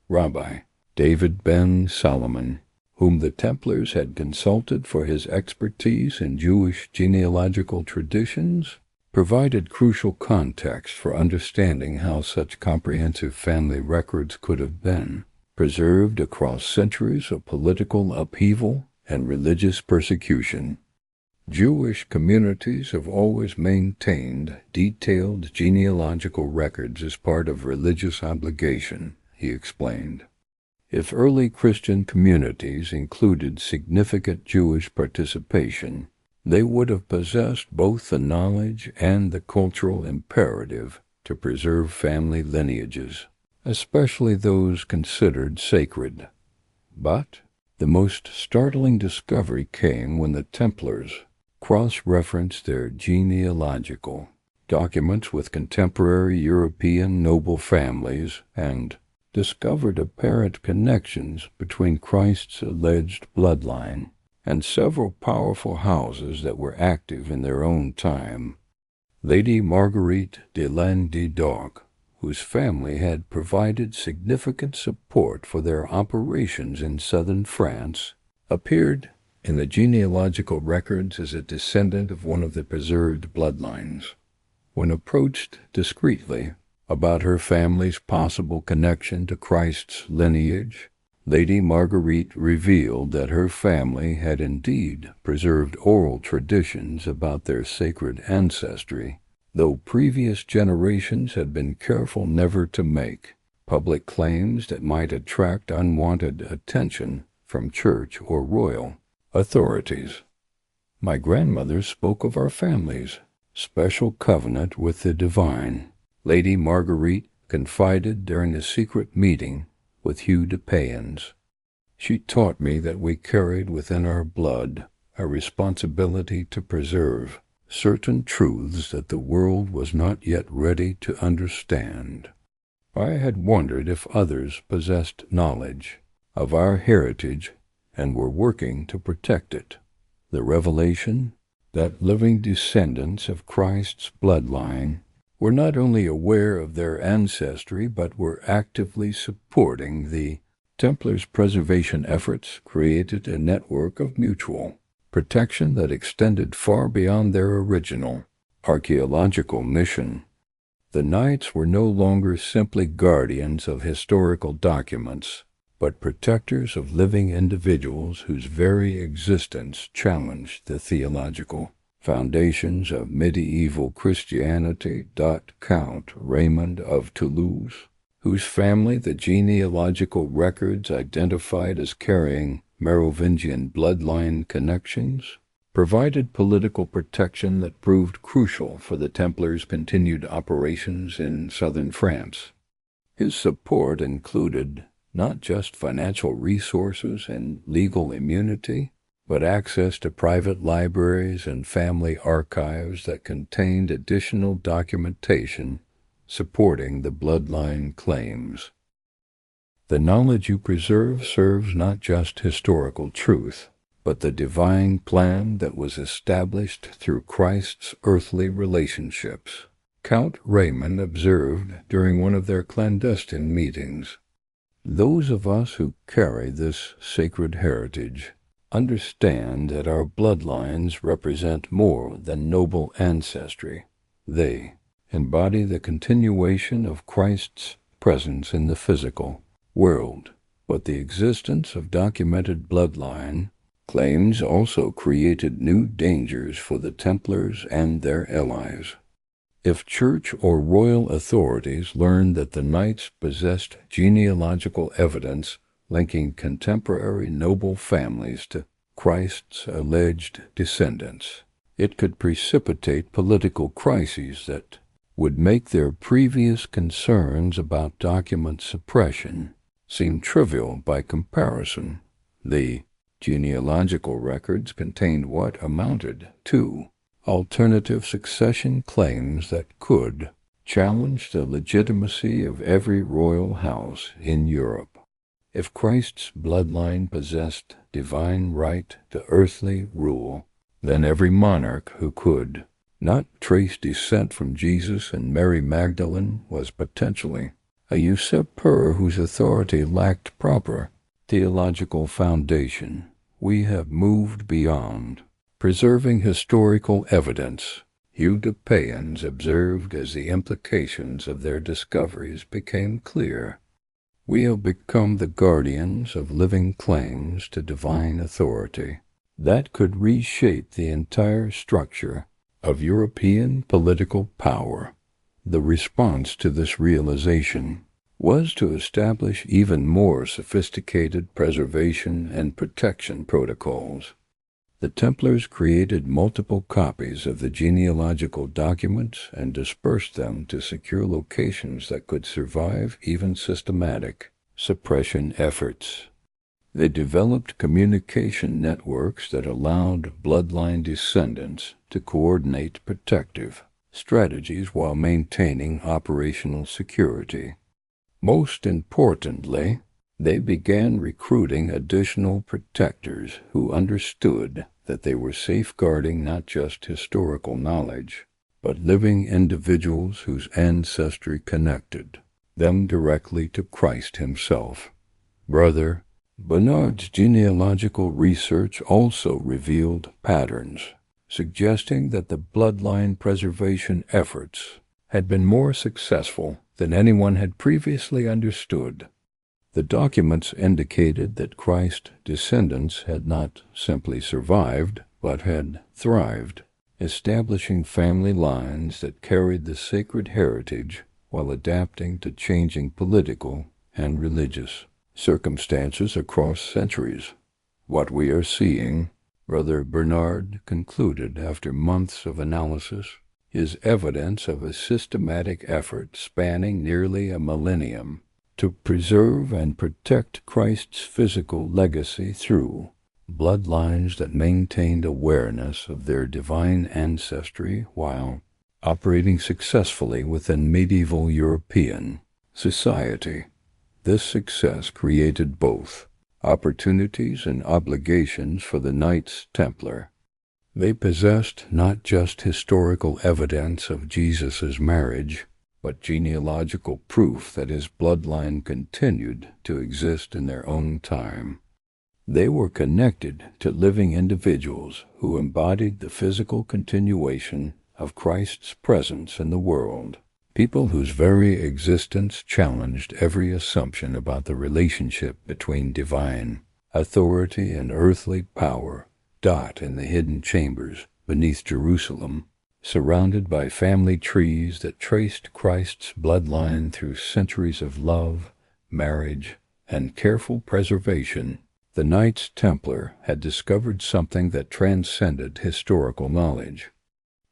Speaker 1: Rabbi David ben Solomon, whom the Templars had consulted for his expertise in Jewish genealogical traditions, provided crucial context for understanding how such comprehensive family records could have been preserved across centuries of political upheaval and religious persecution. Jewish communities have always maintained detailed genealogical records as part of religious obligation, he explained. If early Christian communities included significant Jewish participation, they would have possessed both the knowledge and the cultural imperative to preserve family lineages, especially those considered sacred. But the most startling discovery came when the Templars cross-referenced their genealogical documents with contemporary European noble families and discovered apparent connections between Christ's alleged bloodline and several powerful houses that were active in their own time. Lady Marguerite de Languedoc, whose family had provided significant support for their operations in southern France, appeared in the genealogical records as a descendant of one of the preserved bloodlines. When approached discreetly about her family's possible connection to Christ's lineage, Lady Marguerite revealed that her family had indeed preserved oral traditions about their sacred ancestry, though previous generations had been careful never to make public claims that might attract unwanted attention from church or royal authorities. My grandmother spoke of our family's special covenant with the divine, Lady Marguerite confided during a secret meeting with Hugh de Payens. She taught me that we carried within our blood a responsibility to preserve certain truths that the world was not yet ready to understand. I had wondered if others possessed knowledge of our heritage and were working to protect it. The revelation that living descendants of Christ's bloodline were not only aware of their ancestry but were actively supporting the Templars' preservation efforts created a network of mutual protection that extended far beyond their original archaeological mission. The Knights were no longer simply guardians of historical documents, but protectors of living individuals whose very existence challenged the theological foundations of medieval Christianity. Count Raymond of Toulouse, whose family the genealogical records identified as carrying Merovingian bloodline connections, provided political protection that proved crucial for the Templars' continued operations in southern France. His support included not just financial resources and legal immunity, but access to private libraries and family archives that contained additional documentation supporting the bloodline claims. The knowledge you preserve serves not just historical truth, but the divine plan that was established through Christ's earthly relationships, Count Raymond observed during one of their clandestine meetings. Those of us who carry this sacred heritage understand that our bloodlines represent more than noble ancestry. They embody the continuation of Christ's presence in the physical world, but the existence of documented bloodline claims also created new dangers for the Templars and their allies. If church or royal authorities learned that the Knights possessed genealogical evidence linking contemporary noble families to Christ's alleged descendants, it could precipitate political crises that would make their previous concerns about document suppression seem trivial by comparison. The genealogical records contained what amounted to alternative succession claims that could challenge the legitimacy of every royal house in Europe. If Christ's bloodline possessed divine right to earthly rule, then every monarch who could not trace descent from Jesus and Mary Magdalene was potentially a usurper whose authority lacked proper theological foundation. We have moved beyond preserving historical evidence, Europeans observed as the implications of their discoveries became clear. We have become the guardians of living claims to divine authority that could reshape the entire structure of European political power. The response to this realization was to establish even more sophisticated preservation and protection protocols. The Templars created multiple copies of the genealogical documents and dispersed them to secure locations that could survive even systematic suppression efforts. They developed communication networks that allowed bloodline descendants to coordinate protective strategies while maintaining operational security. Most importantly, they began recruiting additional protectors who understood that they were safeguarding not just historical knowledge, but living individuals whose ancestry connected them directly to Christ himself. Brother Bernard's genealogical research also revealed patterns, suggesting that the bloodline preservation efforts had been more successful than anyone had previously understood. The documents indicated that Christ's descendants had not simply survived, but had thrived, establishing family lines that carried the sacred heritage while adapting to changing political and religious circumstances across centuries. What we are seeing, Brother Bernard concluded after months of analysis, is evidence of a systematic effort spanning nearly a millennium to preserve and protect Christ's physical legacy through bloodlines that maintained awareness of their divine ancestry while operating successfully within medieval European society. This success created both opportunities and obligations for the Knights Templar. They possessed not just historical evidence of Jesus' marriage, but genealogical proof that his bloodline continued to exist in their own time. They were connected to living individuals who embodied the physical continuation of Christ's presence in the world, people whose very existence challenged every assumption about the relationship between divine authority and earthly power. In the hidden chambers beneath Jerusalem, surrounded by family trees that traced Christ's bloodline through centuries of love, marriage, and careful preservation, the Knights Templar had discovered something that transcended historical knowledge.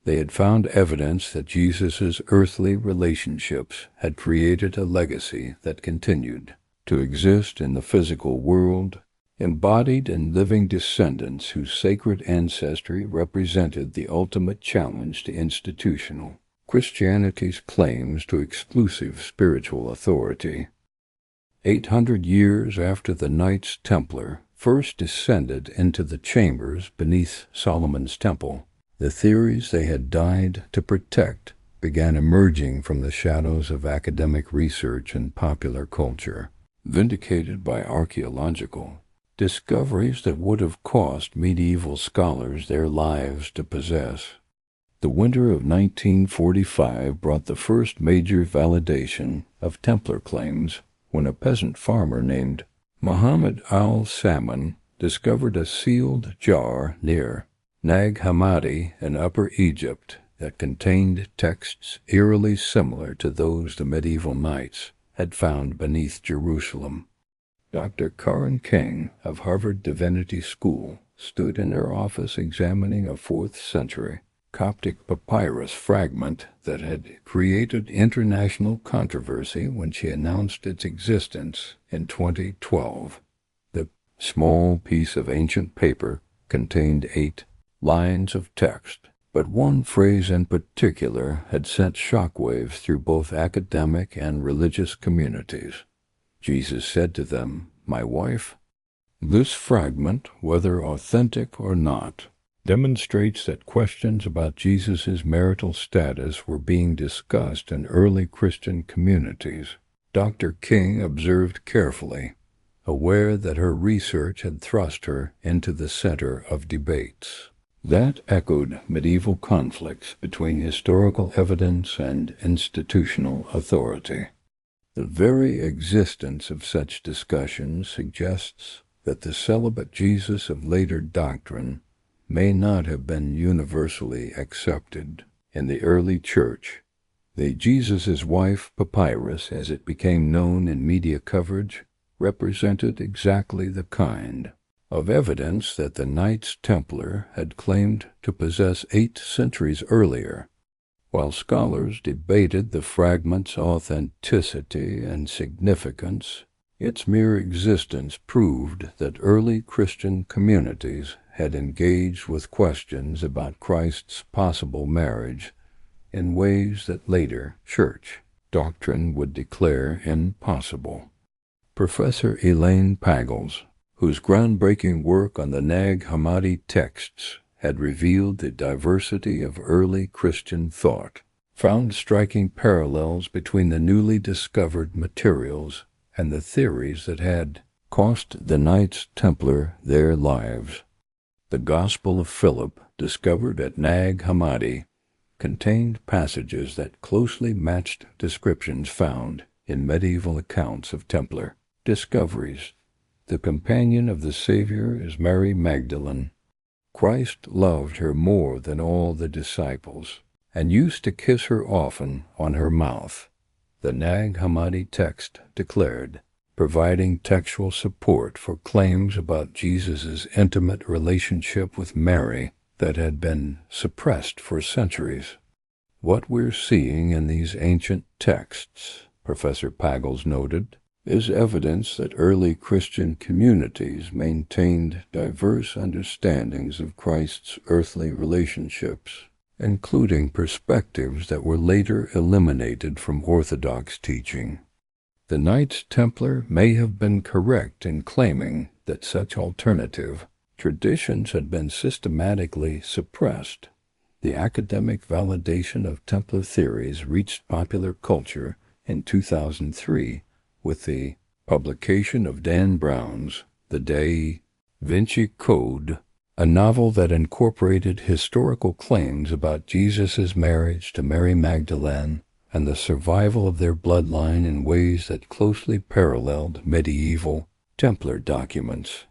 Speaker 1: They had found evidence that Jesus' earthly relationships had created a legacy that continued to exist in the physical world, embodied in living descendants whose sacred ancestry represented the ultimate challenge to institutional Christianity's claims to exclusive spiritual authority. 800 years after the Knights Templar first descended into the chambers beneath Solomon's temple, the theories they had died to protect began emerging from the shadows of academic research and popular culture, vindicated by archaeological discoveries that would have cost medieval scholars their lives to possess. The winter of 1945 brought the first major validation of Templar claims when a peasant farmer named Muhammad al-Saman discovered a sealed jar near Nag Hammadi in Upper Egypt that contained texts eerily similar to those the medieval knights had found beneath Jerusalem. Dr. Karen King of Harvard Divinity School stood in her office examining a 4th century Coptic papyrus fragment that had created international controversy when she announced its existence in 2012. The small piece of ancient paper contained 8 lines of text, but one phrase in particular had sent shockwaves through both academic and religious communities. Jesus said to them, "My wife." This fragment, whether authentic or not, demonstrates that questions about Jesus' marital status were being discussed in early Christian communities. Dr. King observed carefully, aware that her research had thrust her into the center of debates. That echoed medieval conflicts between historical evidence and institutional authority. The very existence of such discussions suggests that the celibate Jesus of later doctrine may not have been universally accepted. In the early church, the Jesus' Wife papyrus, as it became known in media coverage, represented exactly the kind of evidence that the Knights Templar had claimed to possess 8 centuries earlier. While scholars debated the fragment's authenticity and significance, its mere existence proved that early Christian communities had engaged with questions about Christ's possible marriage in ways that later church doctrine would declare impossible. Professor Elaine Pagels, whose groundbreaking work on the Nag Hammadi texts had revealed the diversity of early Christian thought, found striking parallels between the newly discovered materials and the theories that had cost the Knights Templar their lives. The Gospel of Philip, discovered at Nag Hammadi, contained passages that closely matched descriptions found in medieval accounts of Templar discoveries. The companion of the Savior is Mary Magdalene. Christ loved her more than all the disciples, and used to kiss her often on her mouth, the Nag Hammadi text declared, providing textual support for claims about Jesus' intimate relationship with Mary that had been suppressed for centuries. What we're seeing in these ancient texts, Professor Pagels noted, is evidence that early Christian communities maintained diverse understandings of Christ's earthly relationships, including perspectives that were later eliminated from Orthodox teaching. The Knights Templar may have been correct in claiming that such alternative traditions had been systematically suppressed. The academic validation of Templar theories reached popular culture in 2003 with the publication of Dan Brown's The Da Vinci Code, a novel that incorporated historical claims about Jesus' marriage to Mary Magdalene and the survival of their bloodline in ways that closely paralleled medieval Templar documents.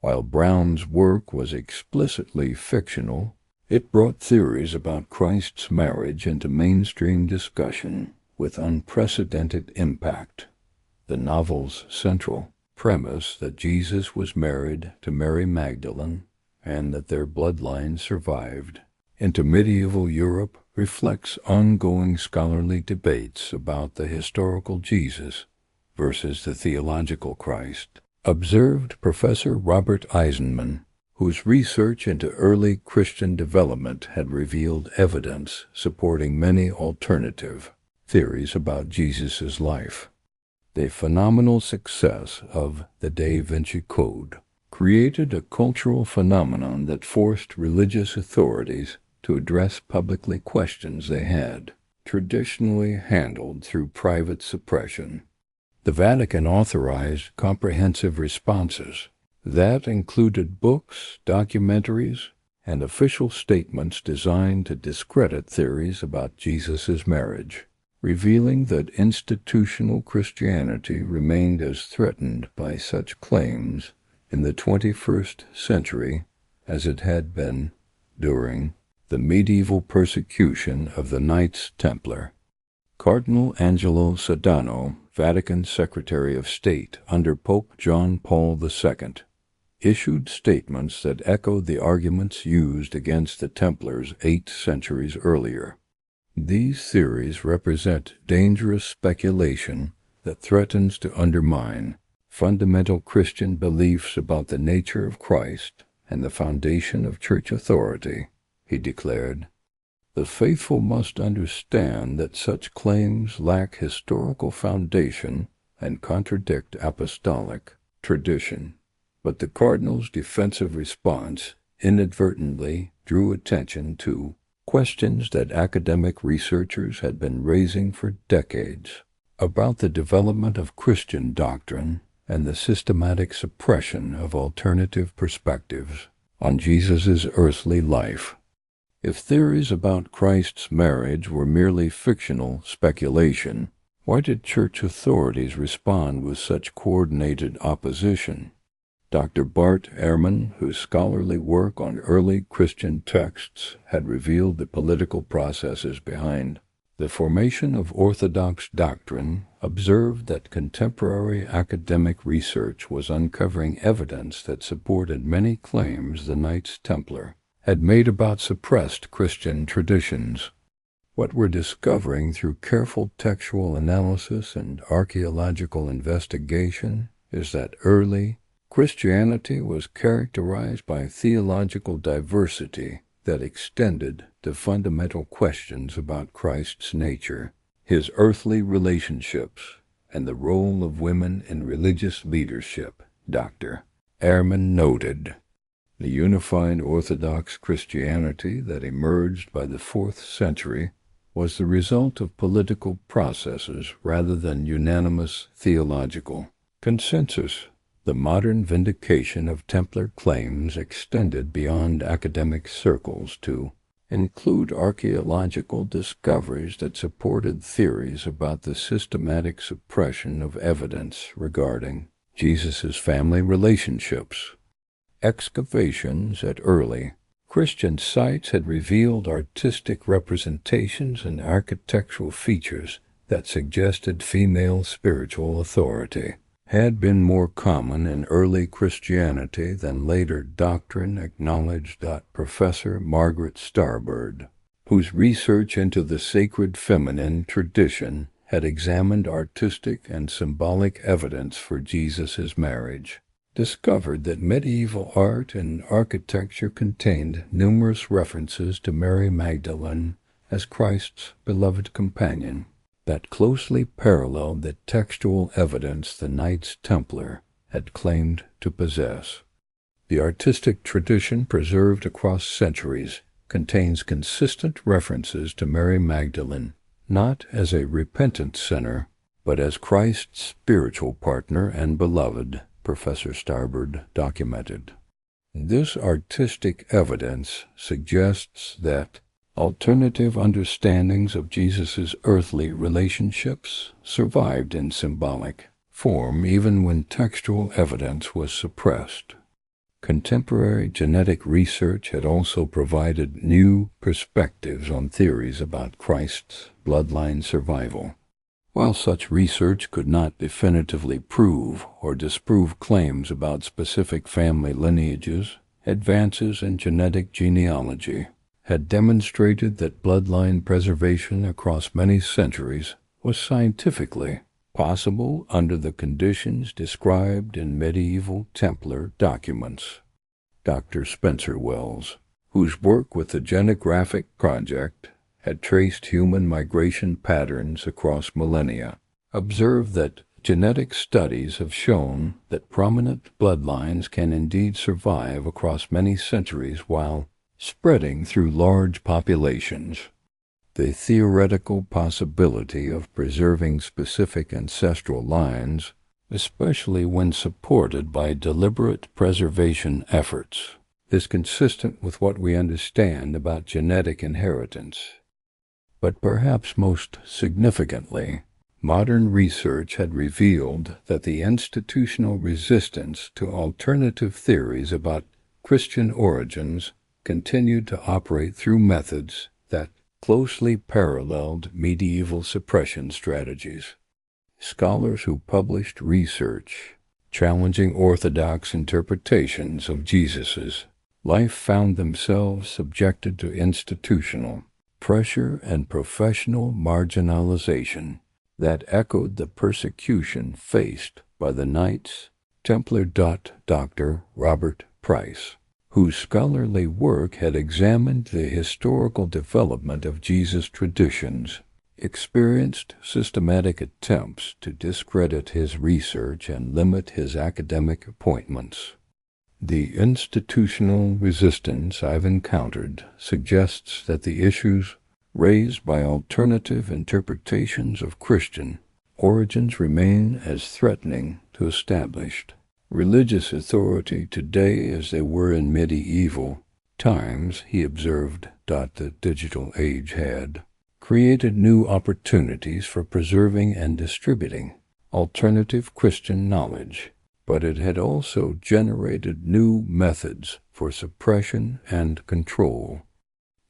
Speaker 1: While Brown's work was explicitly fictional, it brought theories about Christ's marriage into mainstream discussion with unprecedented impact. The novel's central premise that Jesus was married to Mary Magdalene and that their bloodline survived into medieval Europe reflects ongoing scholarly debates about the historical Jesus versus the theological Christ, observed Professor Robert Eisenman, whose research into early Christian development had revealed evidence supporting many alternative theories about Jesus' life. The phenomenal success of the Da Vinci Code created a cultural phenomenon that forced religious authorities to address publicly questions they had traditionally handled through private suppression. The Vatican authorized comprehensive responses that included books, documentaries, and official statements designed to discredit theories about Jesus' marriage, revealing that institutional Christianity remained as threatened by such claims in the 21st century as it had been during the medieval persecution of the Knights Templar. Cardinal Angelo Sodano, Vatican Secretary of State under Pope John Paul II, issued statements that echoed the arguments used against the Templars 8 centuries earlier. These theories represent dangerous speculation that threatens to undermine fundamental Christian beliefs about the nature of Christ and the foundation of church authority, he declared. The faithful must understand that such claims lack historical foundation and contradict apostolic tradition. But the Cardinal's defensive response inadvertently drew attention to questions that academic researchers had been raising for decades about the development of Christian doctrine and the systematic suppression of alternative perspectives. on Jesus' earthly life. If theories about Christ's marriage were merely fictional speculation, why did church authorities respond with such coordinated opposition? Dr. Bart Ehrman, whose scholarly work on early Christian texts had revealed the political processes behind the formation of Orthodox doctrine, observed that contemporary academic research was uncovering evidence that supported many claims the Knights Templar had made about suppressed Christian traditions. What we're discovering through careful textual analysis and archaeological investigation is that early Christianity was characterized by theological diversity that extended to fundamental questions about Christ's nature, his earthly relationships, and the role of women in religious leadership. Dr. Ehrman noted, the unified Orthodox Christianity that emerged by the 4th century was the result of political processes rather than unanimous theological consensus. The modern vindication of Templar claims extended beyond academic circles to include archaeological discoveries that supported theories about the systematic suppression of evidence regarding Jesus' family relationships. Excavations at early Christian sites had revealed artistic representations and architectural features that suggested female spiritual authority had been more common in early Christianity than later doctrine acknowledged. Professor Margaret Starbird, whose research into the sacred feminine tradition had examined artistic and symbolic evidence for Jesus' marriage, discovered that medieval art and architecture contained numerous references to Mary Magdalene as Christ's beloved companion that closely paralleled the textual evidence the Knights Templar had claimed to possess. The artistic tradition preserved across centuries contains consistent references to Mary Magdalene, not as a repentant sinner, but as Christ's spiritual partner and beloved, Professor Starbird documented. This artistic evidence suggests that alternative understandings of Jesus' earthly relationships survived in symbolic form even when textual evidence was suppressed. Contemporary genetic research had also provided new perspectives on theories about Christ's bloodline survival. While such research could not definitively prove or disprove claims about specific family lineages, advances in genetic genealogy had demonstrated that bloodline preservation across many centuries was scientifically possible under the conditions described in medieval Templar documents. Dr. Spencer Wells, whose work with the Genographic Project had traced human migration patterns across millennia, observed that genetic studies have shown that prominent bloodlines can indeed survive across many centuries while spreading through large populations. The theoretical possibility of preserving specific ancestral lines, especially when supported by deliberate preservation efforts, is consistent with what we understand about genetic inheritance. But perhaps most significantly, modern research had revealed that the institutional resistance to alternative theories about Christian origins continued to operate through methods that closely paralleled medieval suppression strategies. Scholars who published research challenging orthodox interpretations of Jesus' life found themselves subjected to institutional pressure and professional marginalization that echoed the persecution faced by the Knights Templar. Dr. Robert Price, whose scholarly work had examined the historical development of Jesus' traditions, experienced systematic attempts to discredit his research and limit his academic appointments. The institutional resistance I've encountered suggests that the issues raised by alternative interpretations of Christian origins remain as threatening to established Religious authority today as they were in medieval times, he observed, the digital age had created new opportunities for preserving and distributing alternative Christian knowledge, but it had also generated new methods for suppression and control.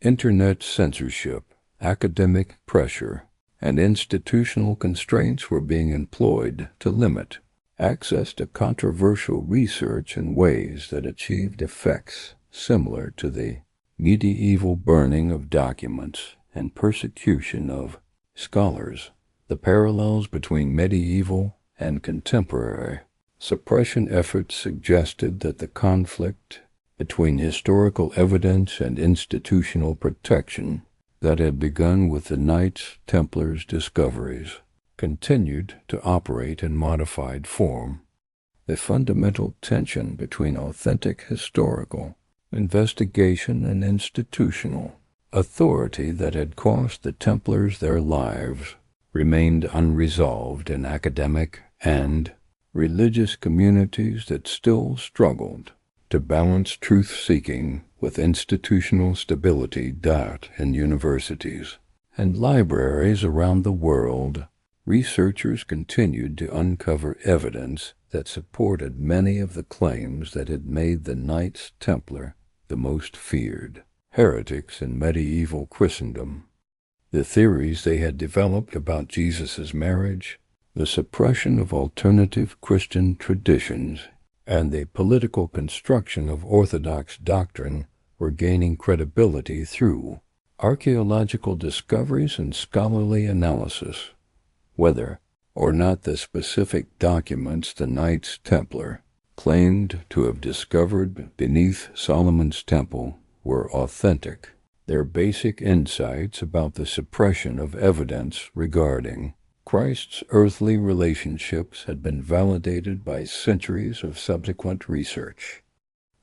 Speaker 1: Internet censorship, academic pressure, and institutional constraints were being employed to limit access to controversial research in ways that achieved effects similar to the medieval burning of documents and persecution of scholars. The parallels between medieval and contemporary suppression efforts suggested that the conflict between historical evidence and institutional protection that had begun with the Knights Templars' discoveries continued to operate in modified form. The fundamental tension between authentic historical investigation and institutional authority that had cost the Templars their lives remained unresolved in academic and religious communities that still struggled to balance truth-seeking with institutional stability. In universities and libraries around the world, researchers continued to uncover evidence that supported many of the claims that had made the Knights Templar the most feared heretics in medieval Christendom. The theories they had developed about Jesus' marriage, the suppression of alternative Christian traditions, and the political construction of Orthodox doctrine were gaining credibility through archaeological discoveries and scholarly analysis. Whether or not the specific documents the Knights Templar claimed to have discovered beneath Solomon's temple were authentic, their basic insights about the suppression of evidence regarding Christ's earthly relationships had been validated by centuries of subsequent research.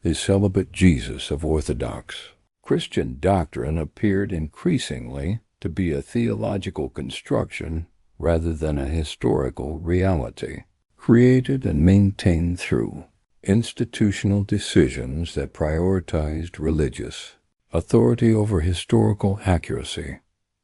Speaker 1: The celibate Jesus of Orthodox Christian doctrine appeared increasingly to be a theological construction rather than a historical reality, created and maintained through institutional decisions that prioritized religious authority over historical accuracy.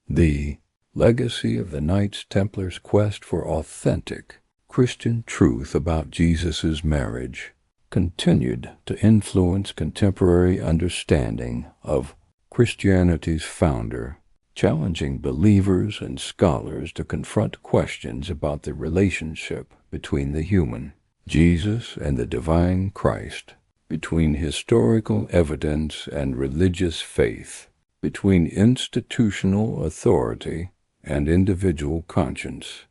Speaker 1: The legacy of the Knights Templars' quest for authentic Christian truth about Jesus' marriage continued to influence contemporary understanding of Christianity's founder, challenging believers and scholars to confront questions about the relationship between the human Jesus and the divine Christ, between historical evidence and religious faith, between institutional authority and individual conscience.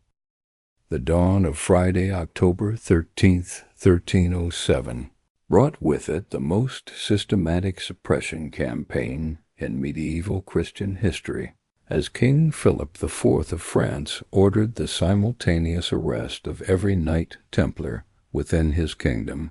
Speaker 1: The dawn of Friday, October 13th, 1307, brought with it the most systematic suppression campaign in medieval Christian history, as King Philip IV of France ordered the simultaneous arrest of every Knight Templar within his kingdom.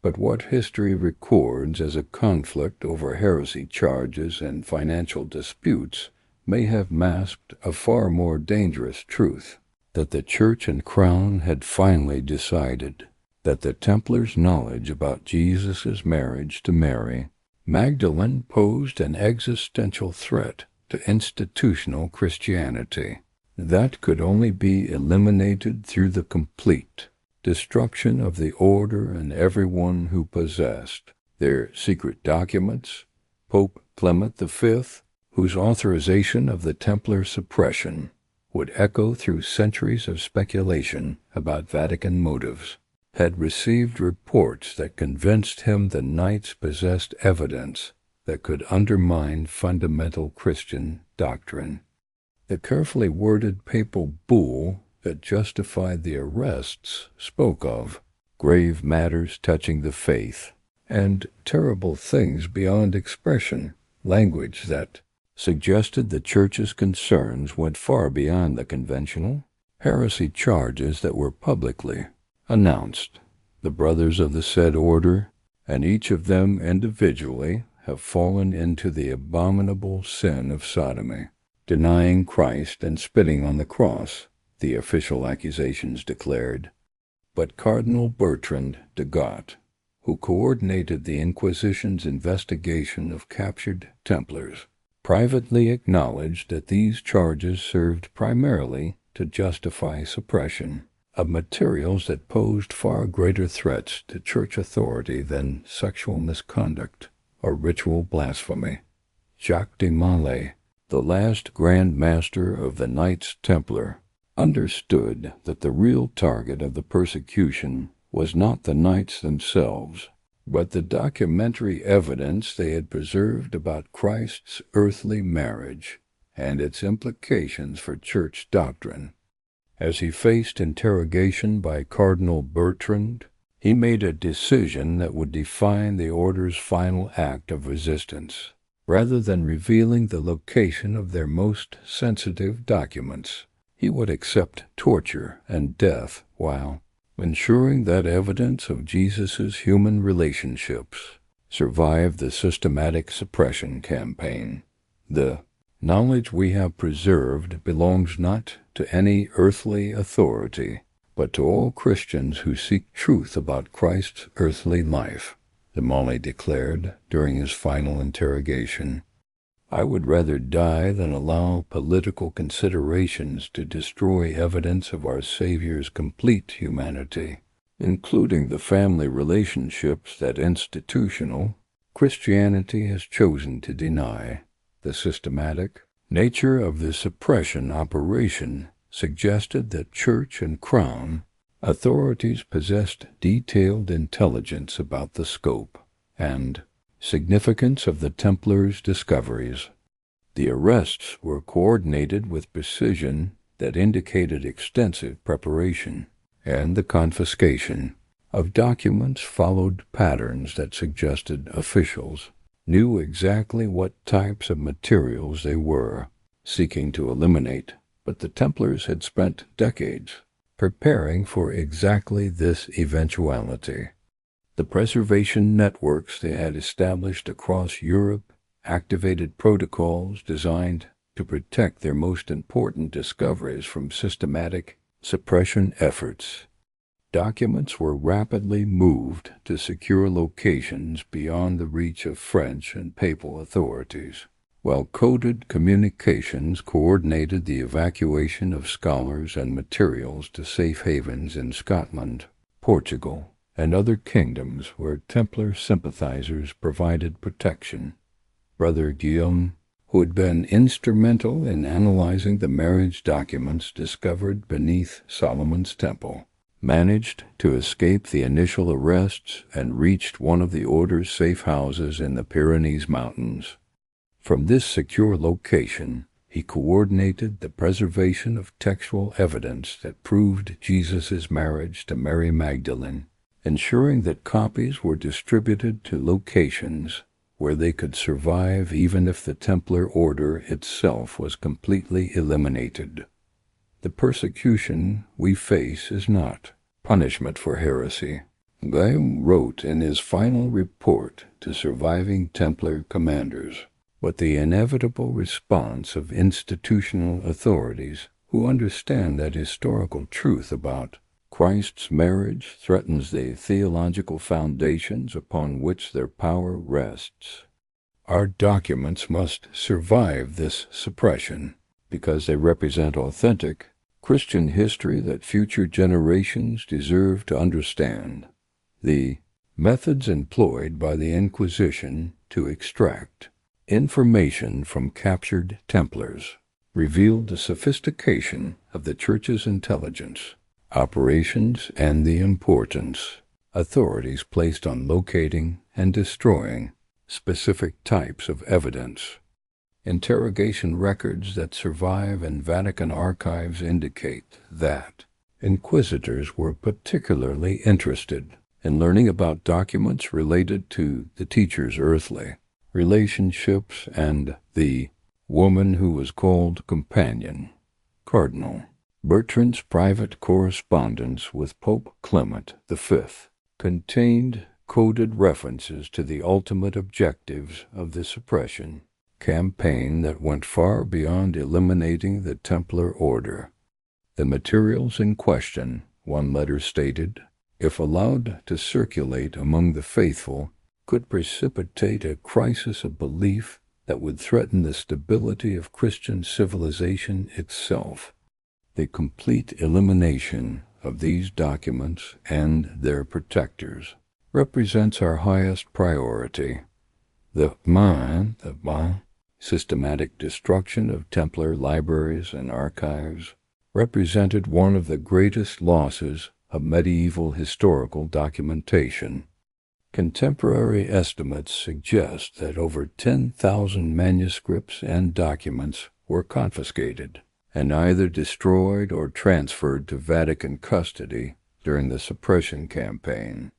Speaker 1: But what history records as a conflict over heresy charges and financial disputes may have masked a far more dangerous truth, that the Church and Crown had finally decided that the Templars' knowledge about Jesus' marriage to Mary Magdalene posed an existential threat to institutional Christianity that could only be eliminated through the complete destruction of the order and everyone who possessed their secret documents. Pope Clement V, whose authorization of the Templar suppression would echo through centuries of speculation about Vatican motives, had received reports that convinced him the Knights possessed evidence that could undermine fundamental Christian doctrine. The carefully worded papal bull that justified the arrests spoke of grave matters touching the faith and terrible things beyond expression, language that suggested the Church's concerns went far beyond the conventional heresy charges that were publicly announced. The brothers of the said order, and each of them individually, have fallen into the abominable sin of sodomy, denying Christ and spitting on the cross, the official accusations declared. but Cardinal Bertrand de Got, who coordinated the Inquisition's investigation of captured Templars, privately acknowledged that these charges served primarily to justify suppression of materials that posed far greater threats to church authority than sexual misconduct or ritual blasphemy. Jacques de Molay, the last Grand Master of the Knights Templar, understood that the real target of the persecution was not the knights themselves, but the documentary evidence they had preserved about Christ's earthly marriage and its implications for church doctrine. As he faced interrogation by Cardinal Bertrand, he made a decision that would define the order's final act of resistance. Rather than revealing the location of their most sensitive documents, he would accept torture and death while ensuring that evidence of Jesus' human relationships survived the systematic suppression campaign. The knowledge we have preserved belongs not to any earthly authority, but to all Christians who seek truth about Christ's earthly life, de Molay declared during his final interrogation. I would rather die than allow political considerations to destroy evidence of our Savior's complete humanity, including the family relationships that institutional Christianity has chosen to deny. The systematic nature of the suppression operation suggested that church and crown authorities possessed detailed intelligence about the scope and significance of the Templars' discoveries. The arrests were coordinated with precision that indicated extensive preparation, and the confiscation of documents followed patterns that suggested officials knew exactly what types of materials they were seeking to eliminate, but the Templars had spent decades preparing for exactly this eventuality. The preservation networks they had established across Europe activated protocols designed to protect their most important discoveries from systematic suppression efforts. Documents were rapidly moved to secure locations beyond the reach of French and papal authorities, while coded communications coordinated the evacuation of scholars and materials to safe havens in Scotland, Portugal, and other kingdoms where Templar sympathizers provided protection. Brother Guillaume, who had been instrumental in analyzing the marriage documents discovered beneath Solomon's temple, managed to escape the initial arrests and reached one of the order's safe houses in the Pyrenees Mountains. From this secure location, he coordinated the preservation of textual evidence that proved Jesus' marriage to Mary Magdalene, ensuring that copies were distributed to locations where they could survive even if the Templar order itself was completely eliminated. The persecution we face is not punishment for heresy. Guillaume wrote in his final report to surviving Templar commanders, but the inevitable response of institutional authorities who understand that historical truth about Christ's marriage threatens the theological foundations upon which their power rests. Our documents must survive this suppression because they represent authentic Christian history that future generations deserve to understand. The methods employed by the Inquisition to extract information from captured Templars revealed the sophistication of the Church's intelligence operations and the importance authorities placed on locating and destroying specific types of evidence. Interrogation records that survive in Vatican archives indicate that inquisitors were particularly interested in learning about documents related to the teacher's earthly relationships and the woman who was called companion. Cardinal Bertrand's private correspondence with Pope Clement V contained coded references to the ultimate objectives of the suppression campaign that went far beyond eliminating the Templar order. The materials in question, one letter stated, if allowed to circulate among the faithful, could precipitate a crisis of belief that would threaten the stability of Christian civilization itself. The complete elimination of these documents and their protectors represents our highest priority. The systematic destruction of Templar libraries and archives represented one of the greatest losses of medieval historical documentation. Contemporary estimates suggest that over 10,000 manuscripts and documents were confiscated and either destroyed or transferred to Vatican custody during the suppression campaign.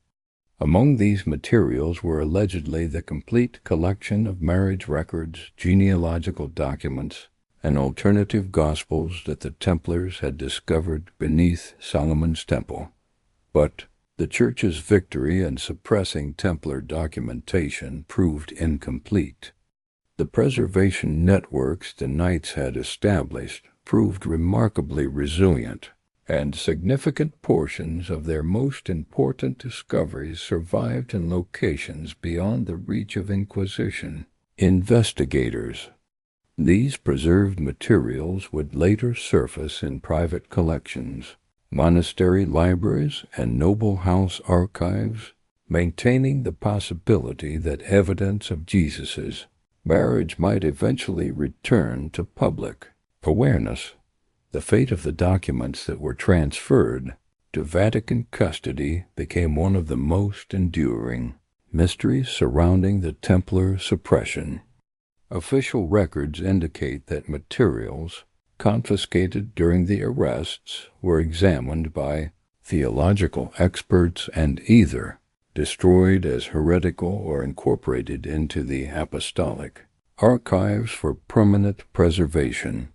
Speaker 1: Among these materials were allegedly the complete collection of marriage records, genealogical documents, and alternative Gospels that the Templars had discovered beneath Solomon's Temple. But the Church's victory in suppressing Templar documentation proved incomplete. The preservation networks the Knights had established proved remarkably resilient, and significant portions of their most important discoveries survived in locations beyond the reach of Inquisition investigators. These preserved materials would later surface in private collections, monastery libraries, and noble house archives, maintaining the possibility that evidence of Jesus's marriage might eventually return to public awareness. The fate of the documents that were transferred to Vatican custody became one of the most enduring mysteries surrounding the Templar suppression. Official records indicate that materials confiscated during the arrests were examined by theological experts and either destroyed as heretical or incorporated into the apostolic archives for permanent preservation.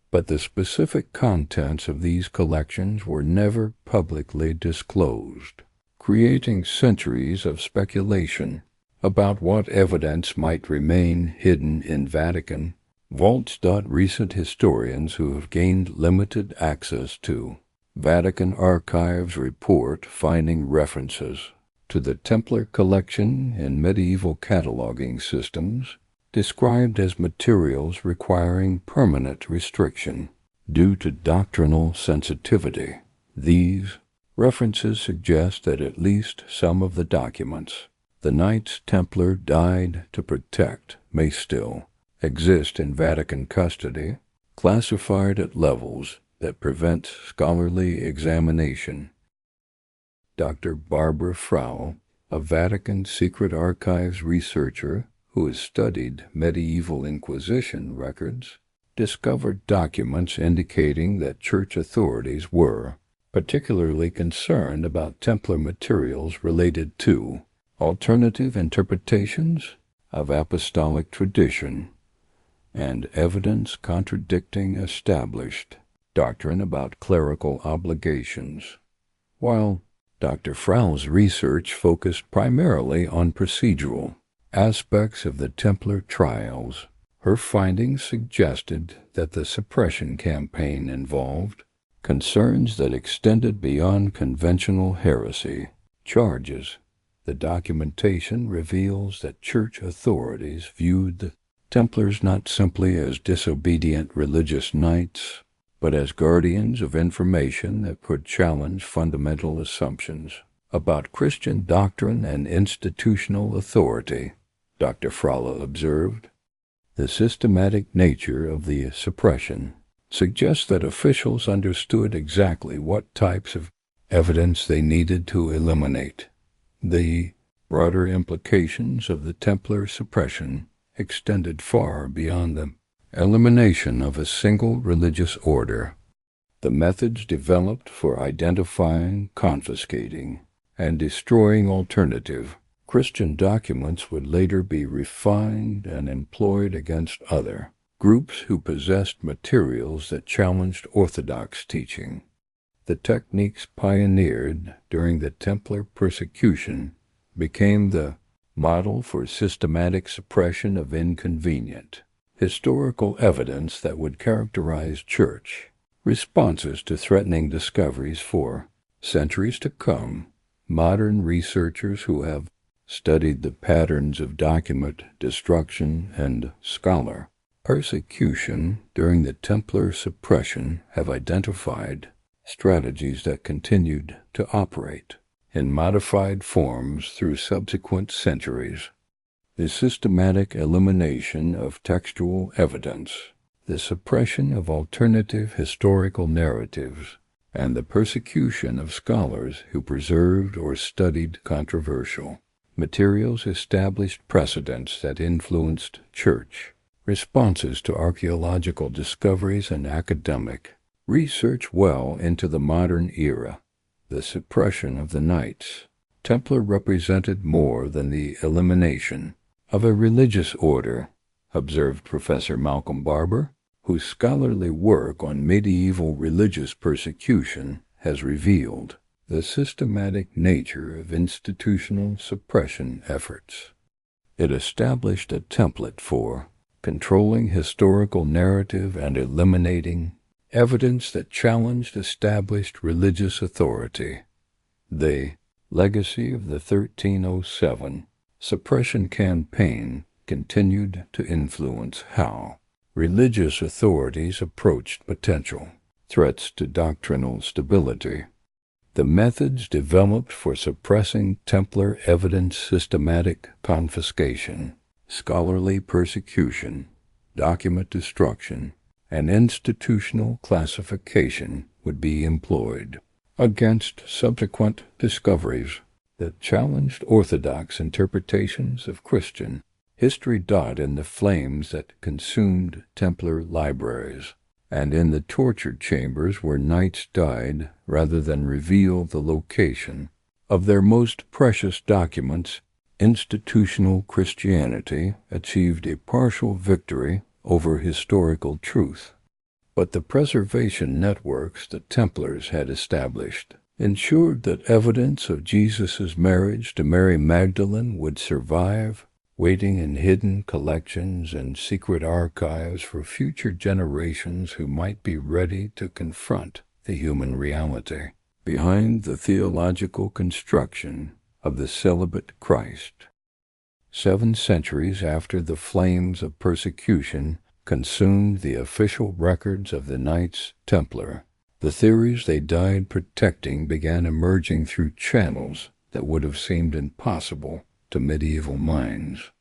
Speaker 1: But the specific contents of these collections were never publicly disclosed, creating centuries of speculation about what evidence might remain hidden in Vatican vaults. Recent historians who have gained limited access to Vatican archives report finding references to the Templar collection in medieval cataloging systems described as materials requiring permanent restriction due to doctrinal sensitivity. These references suggest that at least some of the documents the Knights Templar died to protect may still exist in Vatican custody, classified at levels that prevent scholarly examination. Dr. Barbara Frau, a Vatican Secret Archives researcher who has studied medieval Inquisition records, discovered documents indicating that church authorities were particularly concerned about Templar materials related to alternative interpretations of apostolic tradition and evidence contradicting established doctrine about clerical obligations. While Dr. Frau's research focused primarily on procedural aspects of the Templar trials, her findings suggested that the suppression campaign involved concerns that extended beyond conventional heresy charges. The documentation reveals that church authorities viewed the Templars not simply as disobedient religious knights, but as guardians of information that could challenge fundamental assumptions about Christian doctrine and institutional authority. Dr. Frau observed, the systematic nature of the suppression suggests that officials understood exactly what types of evidence they needed to eliminate. The broader implications of the Templar suppression extended far beyond the elimination of a single religious order. The methods developed for identifying, confiscating, and destroying alternative Christian documents would later be refined and employed against other groups who possessed materials that challenged orthodox teaching. The techniques pioneered during the Templar persecution became the model for systematic suppression of inconvenient historical evidence that would characterize church responses to threatening discoveries for centuries to come. modern researchers who have studied the patterns of document destruction and scholar persecution during the Templar suppression have identified strategies that continued to operate in modified forms through subsequent centuries. The systematic elimination of textual evidence, the suppression of alternative historical narratives, and the persecution of scholars who preserved or studied controversial materials established precedents that influenced church responses to archaeological discoveries and academic research well into the modern era. The suppression of the Knights Templar represented more than the elimination of a religious order, observed Professor Malcolm Barber, whose scholarly work on medieval religious persecution has revealed the systematic nature of institutional suppression efforts. It established a template for controlling historical narrative and eliminating evidence that challenged established religious authority. The legacy of the 1307 suppression campaign continued to influence how religious authorities approached potential threats to doctrinal stability. The methods developed for suppressing Templar evidence, systematic confiscation, scholarly persecution, document destruction, and institutional classification would be employed against subsequent discoveries that challenged orthodox interpretations of Christian history. In the flames that consumed Templar libraries, and in the torture chambers where knights died rather than reveal the location of their most precious documents, institutional Christianity achieved a partial victory over historical truth. But the preservation networks the Templars had established ensured that evidence of Jesus' marriage to Mary Magdalene would survive, waiting in hidden collections and secret archives for future generations who might be ready to confront the human reality behind the theological construction of the celibate Christ. 7 centuries after the flames of persecution consumed the official records of the Knights Templar, the theories they died protecting began emerging through channels that would have seemed impossible to medieval minds.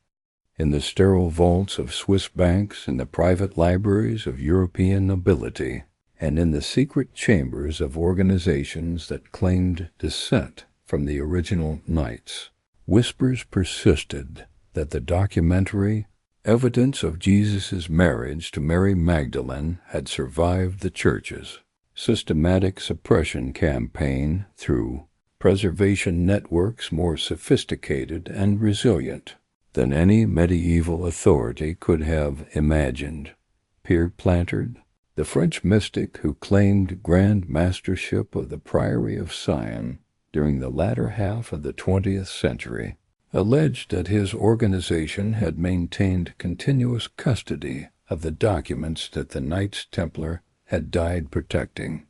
Speaker 1: In the sterile vaults of Swiss banks, in the private libraries of European nobility, and in the secret chambers of organizations that claimed descent from the original knights, whispers persisted that the documentary evidence of Jesus' marriage to Mary Magdalene had survived the Church's systematic suppression campaign through preservation networks more sophisticated and resilient than any medieval authority could have imagined. Pierre Plantard, the French mystic who claimed grand mastership of the Priory of Sion during the latter half of the 20th century, alleged that his organization had maintained continuous custody of the documents that the Knights Templar had died protecting.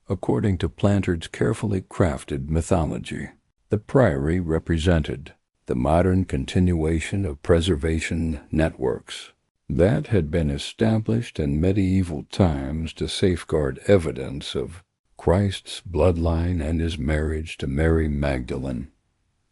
Speaker 1: According to Plantard's carefully crafted mythology, the priory represented the modern continuation of preservation networks that had been established in medieval times to safeguard evidence of Christ's bloodline and his marriage to Mary Magdalene.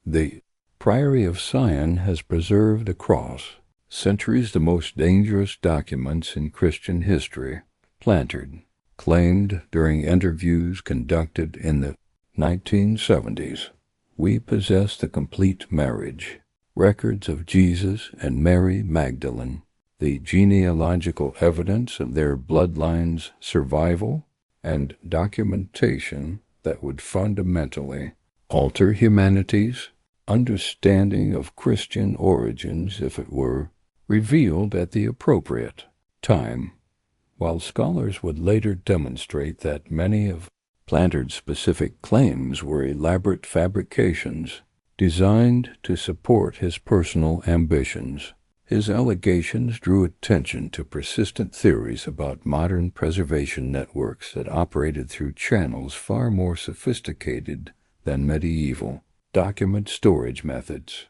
Speaker 1: The Priory of Sion has preserved across centuries the most dangerous documents in Christian history, Plantard claimed during interviews conducted in the 1970s. We possess the complete marriage records of Jesus and Mary Magdalene, the genealogical evidence of their bloodline's survival, and documentation that would fundamentally alter humanity's understanding of Christian origins if it were revealed at the appropriate time. While scholars would later demonstrate that many of Plantard's specific claims were elaborate fabrications designed to support his personal ambitions, his allegations drew attention to persistent theories about modern preservation networks that operated through channels far more sophisticated than medieval document storage methods.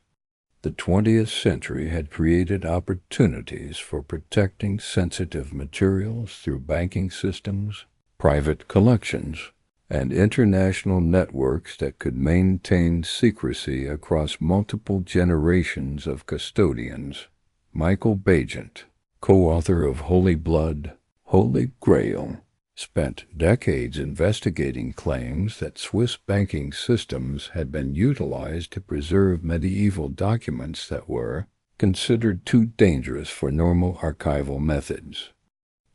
Speaker 1: The 20th century had created opportunities for protecting sensitive materials through banking systems, private collections, and international networks that could maintain secrecy across multiple generations of custodians. Michael Bagent, co-author of Holy Blood, Holy Grail, spent decades investigating claims that Swiss banking systems had been utilized to preserve medieval documents that were considered too dangerous for normal archival methods.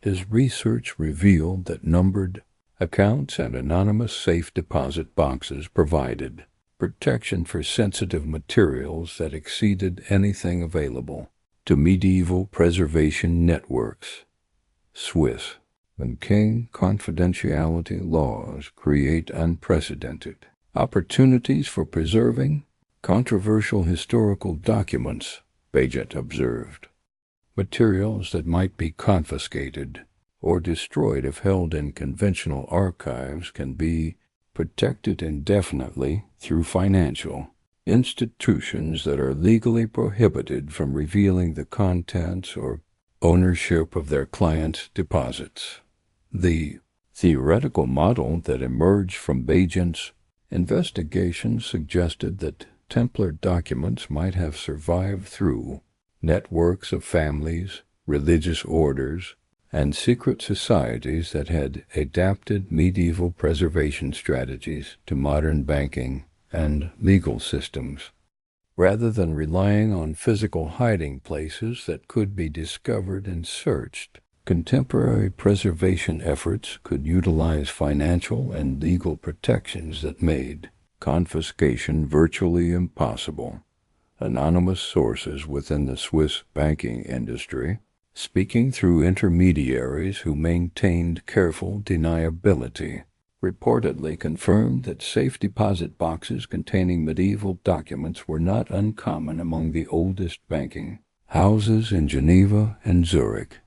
Speaker 1: His research revealed that numbered accounts and anonymous safe deposit boxes provided protection for sensitive materials that exceeded anything available to medieval preservation networks. Swiss and King confidentiality laws create unprecedented opportunities for preserving controversial historical documents, Bagent observed. Materials that might be confiscated or destroyed if held in conventional archives can be protected indefinitely through financial institutions that are legally prohibited from revealing the contents or ownership of their clients' deposits. The theoretical model that emerged from Bagent's investigation suggested that Templar documents might have survived through networks of families, religious orders, and secret societies that had adapted medieval preservation strategies to modern banking and legal systems. Rather than relying on physical hiding places that could be discovered and searched, contemporary preservation efforts could utilize financial and legal protections that made confiscation virtually impossible. Anonymous sources within the Swiss banking industry, speaking through intermediaries who maintained careful deniability, reportedly confirmed that safe deposit boxes containing medieval documents were not uncommon among the oldest banking houses in Geneva and Zurich.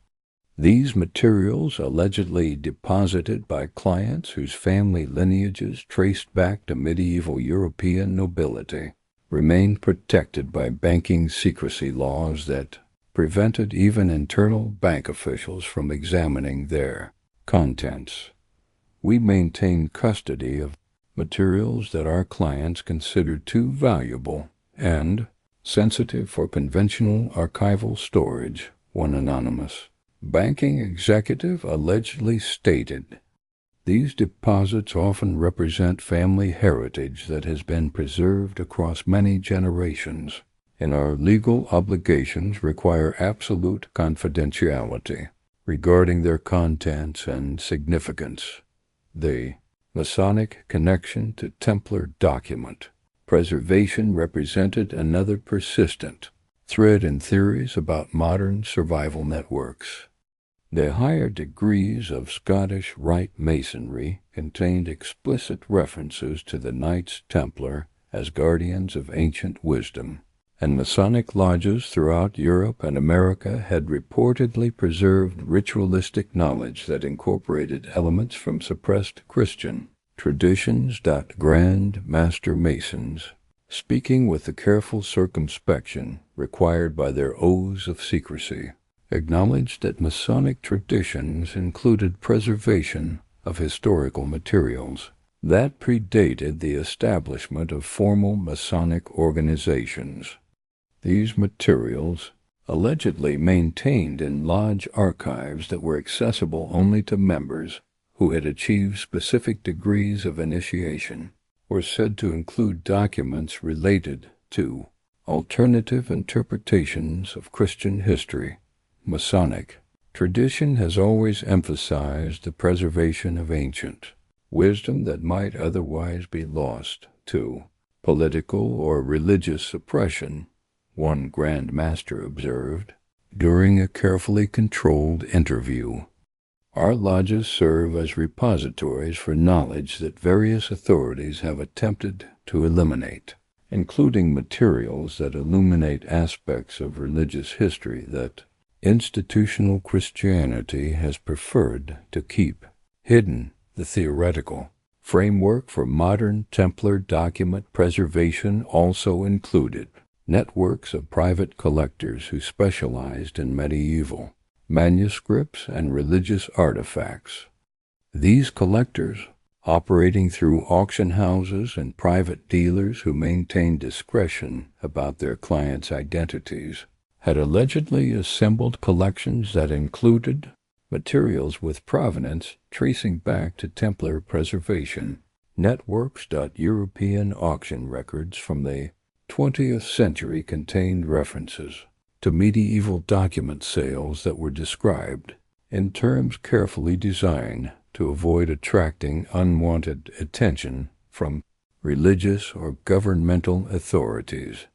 Speaker 1: These materials, allegedly deposited by clients whose family lineages traced back to medieval European nobility, remained protected by banking secrecy laws that prevented even internal bank officials from examining their contents. We maintain custody of materials that our clients consider too valuable and sensitive for conventional archival storage, one anonymous banking executive allegedly stated. These deposits often represent family heritage that has been preserved across many generations, and our legal obligations require absolute confidentiality regarding their contents and significance. The Masonic connection to Templar document preservation represented another persistent thread in theories about modern survival networks. The higher degrees of Scottish Rite Masonry contained explicit references to the Knights Templar as guardians of ancient wisdom, and Masonic lodges throughout Europe and America had reportedly preserved ritualistic knowledge that incorporated elements from suppressed Christian traditions. Grand Master Masons, speaking with the careful circumspection required by their oaths of secrecy, acknowledged that Masonic traditions included preservation of historical materials that predated the establishment of formal Masonic organizations. These materials, allegedly maintained in lodge archives that were accessible only to members who had achieved specific degrees of initiation, were said to include documents related to alternative interpretations of Christian history. Masonic tradition has always emphasized the preservation of ancient wisdom that might otherwise be lost to political or religious suppression, one Grand Master observed during a carefully controlled interview. Our lodges serve as repositories for knowledge that various authorities have attempted to eliminate, including materials that illuminate aspects of religious history that institutional Christianity has preferred to keep hidden. The theoretical Framework for modern Templar document preservation also included networks of private collectors who specialized in medieval manuscripts and religious artifacts. These collectors, operating through auction houses and private dealers who maintained discretion about their clients' identities, had allegedly assembled collections that included materials with provenance tracing back to Templar preservation. Networks. European auction records from the 20th century contained references to medieval document sales that were described in terms carefully designed to avoid attracting unwanted attention from religious or governmental authorities.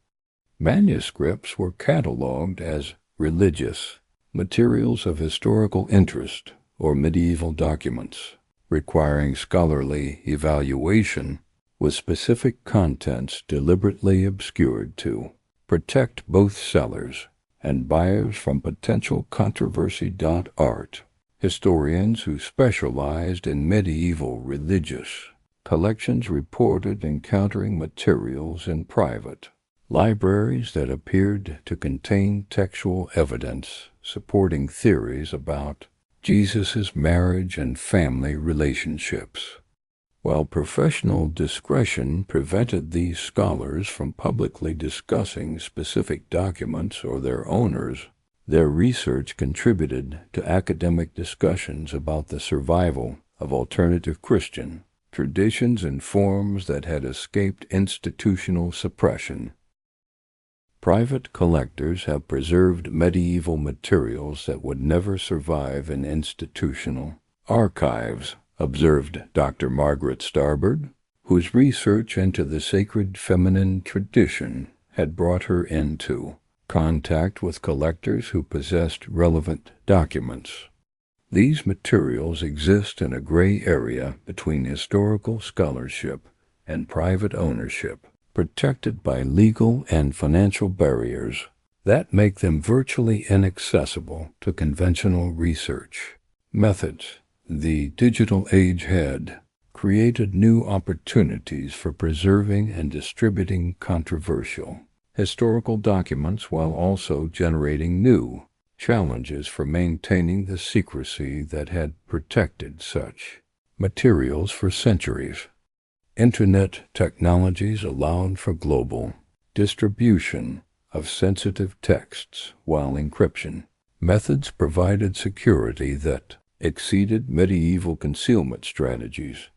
Speaker 1: Manuscripts were catalogued as religious, materials of historical interest, or medieval documents, requiring scholarly evaluation with specific contents deliberately obscured to protect both sellers and buyers from potential controversy. Art historians who specialized in medieval religious collections reported encountering materials in private libraries that appeared to contain textual evidence supporting theories about Jesus' marriage and family relationships. While professional discretion prevented these scholars from publicly discussing specific documents or their owners, their research contributed to academic discussions about the survival of alternative Christian traditions in forms that had escaped institutional suppression. Private collectors have preserved medieval materials that would never survive in institutional archives, observed Dr. Margaret Starbird, whose research into the sacred feminine tradition had brought her into contact with collectors who possessed relevant documents. These materials exist in a gray area between historical scholarship and private ownership, protected by legal and financial barriers that make them virtually inaccessible to conventional research methods. The digital age had created new opportunities for preserving and distributing controversial historical documents while also generating new challenges for maintaining the secrecy that had protected such materials for centuries. Internet technologies allowed for global distribution of sensitive texts, while encryption methods provided security that exceeded medieval concealment strategies.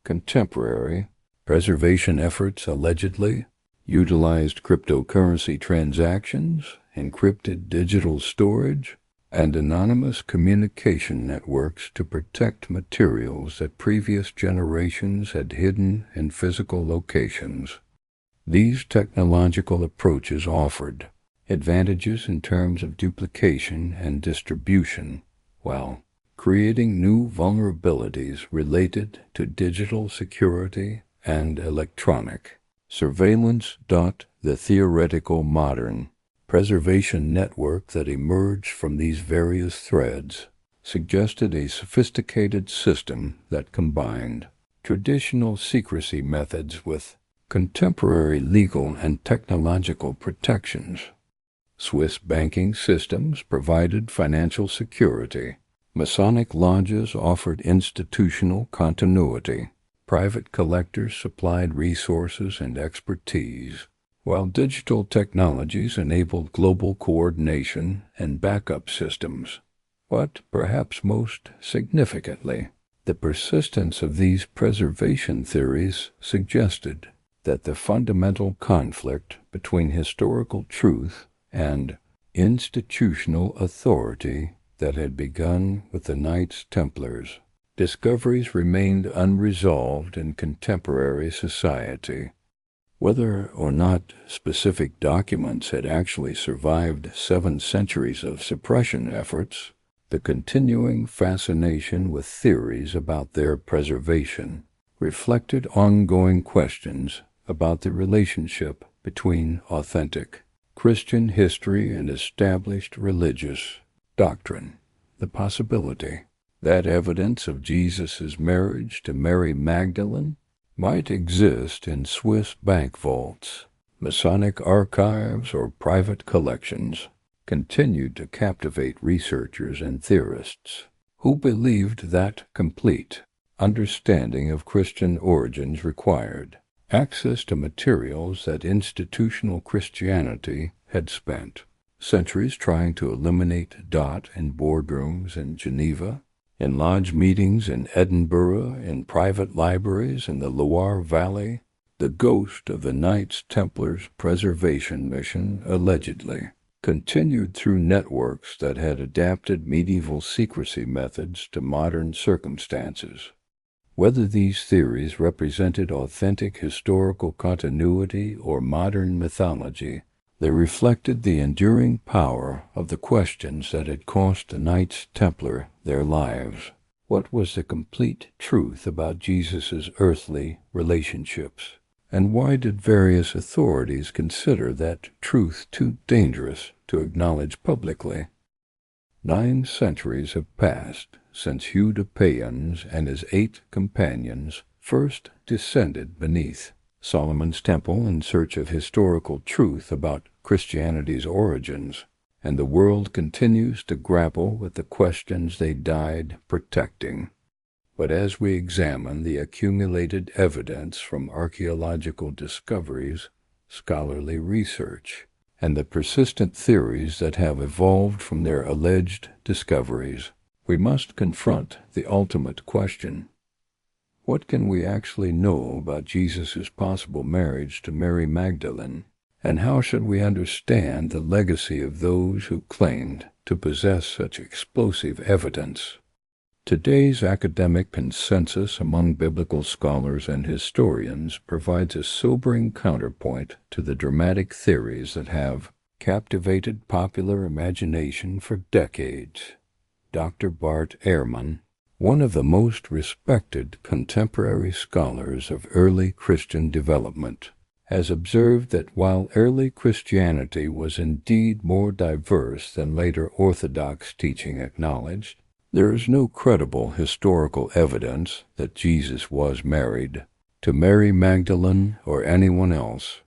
Speaker 1: Contemporary preservation efforts allegedly utilized cryptocurrency transactions, encrypted digital storage, and anonymous communication networks to protect materials that previous generations had hidden in physical locations. These technological approaches offered advantages in terms of duplication and distribution, while creating new vulnerabilities related to digital security and electronic surveillance. The theoretical modern preservation network that emerged from these various threads suggested a sophisticated system that combined traditional secrecy methods with contemporary legal and technological protections. Swiss banking systems provided financial security. Masonic lodges offered institutional continuity. Private collectors supplied resources and expertise, while digital technologies enabled global coordination and backup systems. But perhaps most significantly, the persistence of these preservation theories suggested that the fundamental conflict between historical truth and institutional authority that had begun with the Knights Templars. Discoveries remained unresolved in contemporary society. Whether or not specific documents had actually survived 7 centuries of suppression efforts, the continuing fascination with theories about their preservation reflected ongoing questions about the relationship between authentic Christian history and established religious doctrine. The possibility that evidence of Jesus' marriage to Mary Magdalene might exist in Swiss bank vaults, Masonic archives, or private collections, continued to captivate researchers and theorists who believed that complete understanding of Christian origins required access to materials that institutional Christianity had spent centuries trying to eliminate in boardrooms in Geneva, in lodge meetings in Edinburgh, in private libraries in the Loire Valley. The ghost of the Knights Templars preservation mission allegedly continued through networks that had adapted medieval secrecy methods to modern circumstances. Whether these theories represented authentic historical continuity or modern mythology, they reflected the enduring power of the questions that had cost the Knights Templar their lives. What was the complete truth about Jesus' earthly relationships? And why did various authorities consider that truth too dangerous to acknowledge publicly? 9 centuries have passed since Hugh de Payens and his 8 companions first descended beneath Solomon's Temple in search of historical truth about Christianity's origins, and the world continues to grapple with the questions they died protecting. But as we examine the accumulated evidence from archaeological discoveries, scholarly research, and the persistent theories that have evolved from their alleged discoveries, we must confront the ultimate question. What can we actually know about Jesus' possible marriage to Mary Magdalene, and how should we understand the legacy of those who claimed to possess such explosive evidence? Today's academic consensus among biblical scholars and historians provides a sobering counterpoint to the dramatic theories that have captivated popular imagination for decades. Dr. Bart Ehrman, one of the most respected contemporary scholars of early Christian development, has observed that while early Christianity was indeed more diverse than later Orthodox teaching acknowledged, there is no credible historical evidence that Jesus was married to Mary Magdalene or anyone else.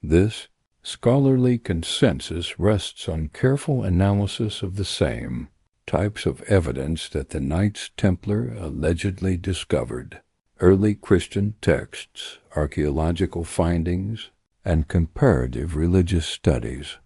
Speaker 1: This scholarly consensus rests on careful analysis of the same types of evidence that the Knights Templar allegedly discovered: early Christian texts, archaeological findings, and comparative religious studies.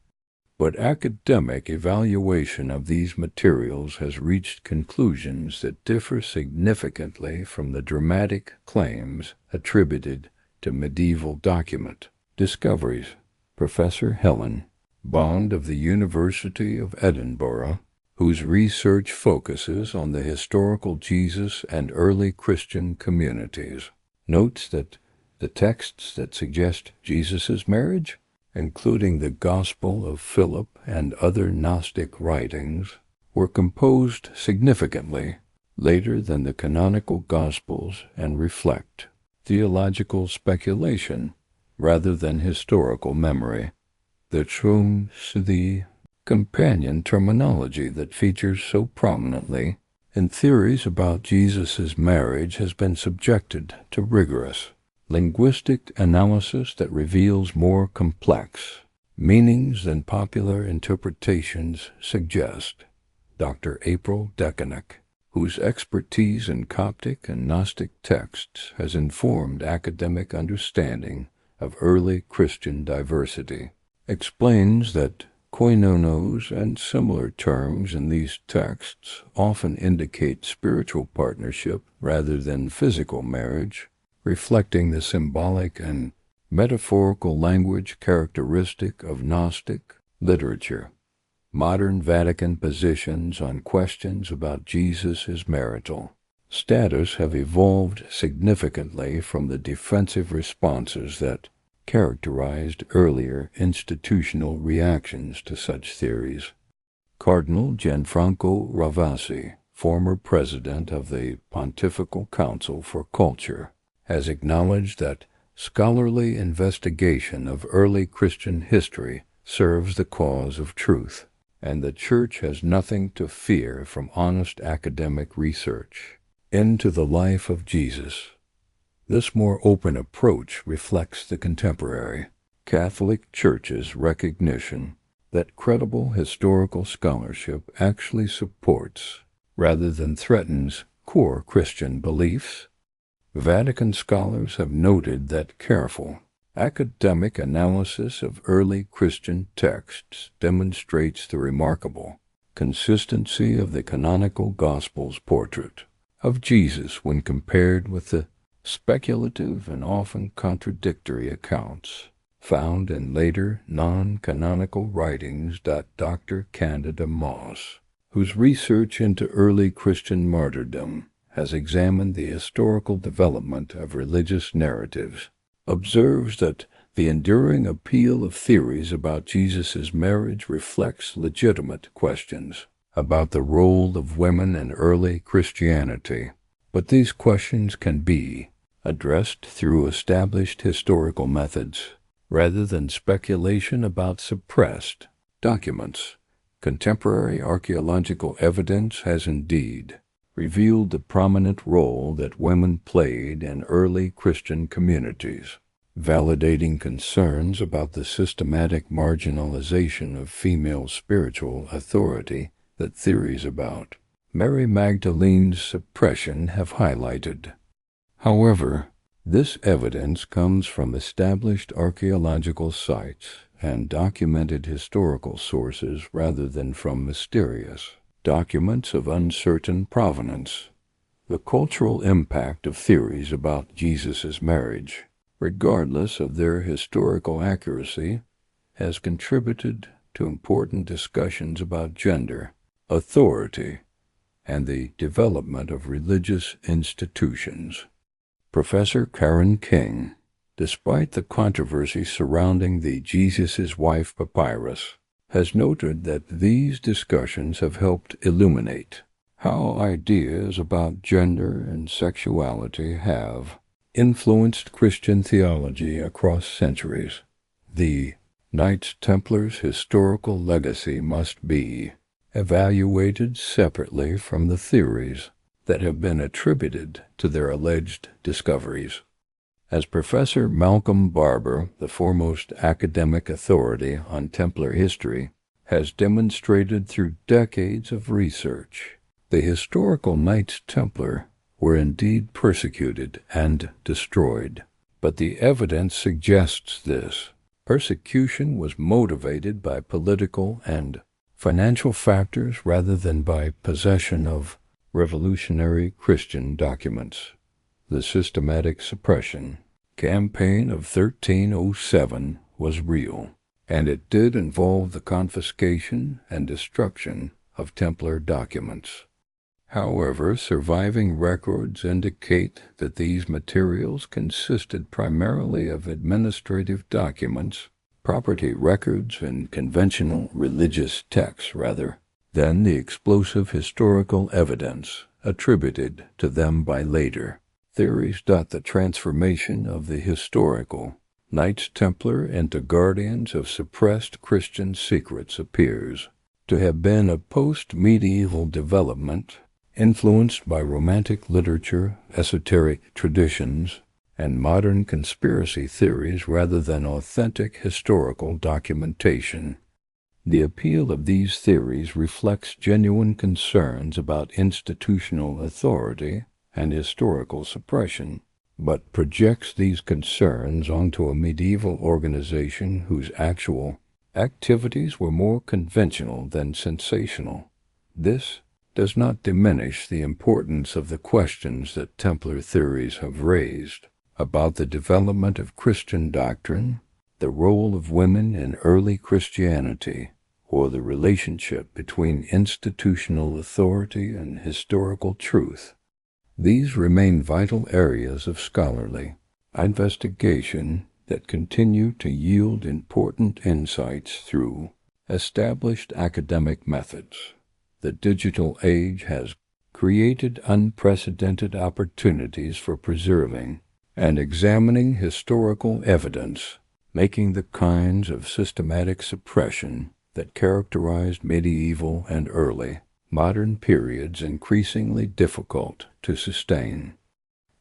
Speaker 1: But academic evaluation of these materials has reached conclusions that differ significantly from the dramatic claims attributed to medieval document discoveries. Professor Helen Bond of the University of Edinburgh, whose research focuses on the historical Jesus and early Christian communities, notes that the texts that suggest Jesus' marriage, including the Gospel of Philip and other Gnostic writings, were composed significantly later than the canonical Gospels and reflect theological speculation rather than historical memory. The companion terminology that features so prominently in theories about Jesus' marriage has been subjected to rigorous linguistic analysis that reveals more complex meanings than popular interpretations suggest. Dr. April Decanick, whose expertise in Coptic and Gnostic texts has informed academic understanding of early Christian diversity, explains that koinonos and similar terms in these texts often indicate spiritual partnership rather than physical marriage, reflecting the symbolic and metaphorical language characteristic of Gnostic literature. Modern Vatican positions on questions about Jesus' marital status have evolved significantly from the defensive responses that characterized earlier institutional reactions to such theories. Cardinal Gianfranco Ravasi, former president of the Pontifical Council for Culture, has acknowledged that scholarly investigation of early Christian history serves the cause of truth. and the Church has nothing to fear from honest academic research into the life of Jesus. This more open approach reflects the contemporary Catholic Church's recognition that credible historical scholarship actually supports, rather than threatens, core Christian beliefs. Vatican scholars have noted that careful academic analysis of early Christian texts demonstrates the remarkable consistency of the canonical Gospels' portrait of Jesus when compared with the speculative and often contradictory accounts found in later non-canonical writings. Dr. Candida Moss, whose research into early Christian martyrdom has examined the historical development of religious narratives, observes that the enduring appeal of theories about Jesus' marriage reflects legitimate questions about the role of women in early Christianity, but these questions can be addressed through established historical methods rather than speculation about suppressed documents. Contemporary archaeological evidence has indeed revealed the prominent role that women played in early Christian communities, validating concerns about the systematic marginalization of female spiritual authority that theories about Mary Magdalene's suppression have highlighted. However, this evidence comes from established archaeological sites and documented historical sources rather than from mysterious documents of uncertain provenance. The cultural impact of theories about Jesus' marriage, regardless of their historical accuracy, has contributed to important discussions about gender, authority, and the development of religious institutions. Professor Karen King, despite the controversy surrounding the Jesus' Wife papyrus, has noted that these discussions have helped illuminate how ideas about gender and sexuality have influenced Christian theology across centuries. The Knights Templars' historical legacy must be evaluated separately from the theories that have been attributed to their alleged discoveries. As Professor Malcolm Barber, the foremost academic authority on Templar history, has demonstrated through decades of research, the historical Knights Templar were indeed persecuted and destroyed. But the evidence suggests this persecution was motivated by political and financial factors rather than by possession of revolutionary Christian documents. The systematic suppression campaign of 1307 was real, and it did involve the confiscation and destruction of Templar documents. However, surviving records indicate that these materials consisted primarily of administrative documents, property records, and conventional religious texts rather than the explosive historical evidence attributed to them by later theories. The transformation of the historical Knights Templar into guardians of suppressed Christian secrets appears to have been a post-medieval development influenced by Romantic literature, esoteric traditions, and modern conspiracy theories rather than authentic historical documentation. The appeal of these theories reflects genuine concerns about institutional authority and historical suppression, but projects these concerns onto a medieval organization whose actual activities were more conventional than sensational. This does not diminish the importance of the questions that Templar theories have raised about the development of Christian doctrine, the role of women in early Christianity, or the relationship between institutional authority and historical truth. These remain vital areas of scholarly investigation that continue to yield important insights through established academic methods. The digital age has created unprecedented opportunities for preserving and examining historical evidence, making the kinds of systematic suppression that characterized medieval and early modern periods increasingly difficult to sustain.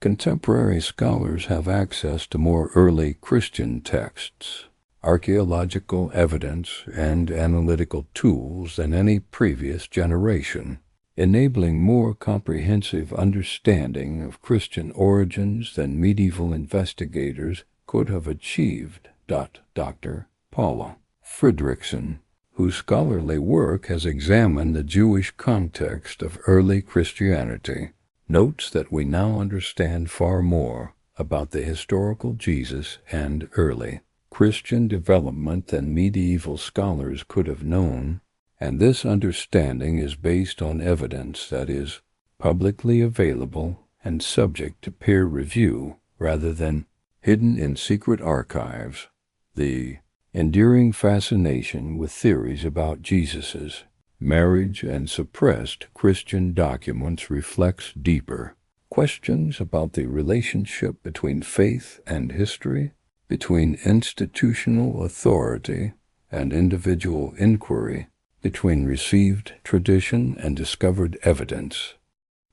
Speaker 1: Contemporary scholars have access to more early Christian texts, archaeological evidence, and analytical tools than any previous generation, enabling more comprehensive understanding of Christian origins than medieval investigators could have achieved. Dr. Paula Fredrickson, whose scholarly work has examined the Jewish context of early Christianity, notes that we now understand far more about the historical Jesus and early Christian development than medieval scholars could have known, and this understanding is based on evidence that is publicly available and subject to peer review rather than hidden in secret archives. The enduring fascination with theories about Jesus's marriage and suppressed Christian documents reflects deeper questions about the relationship between faith and history, between institutional authority and individual inquiry, between received tradition and discovered evidence.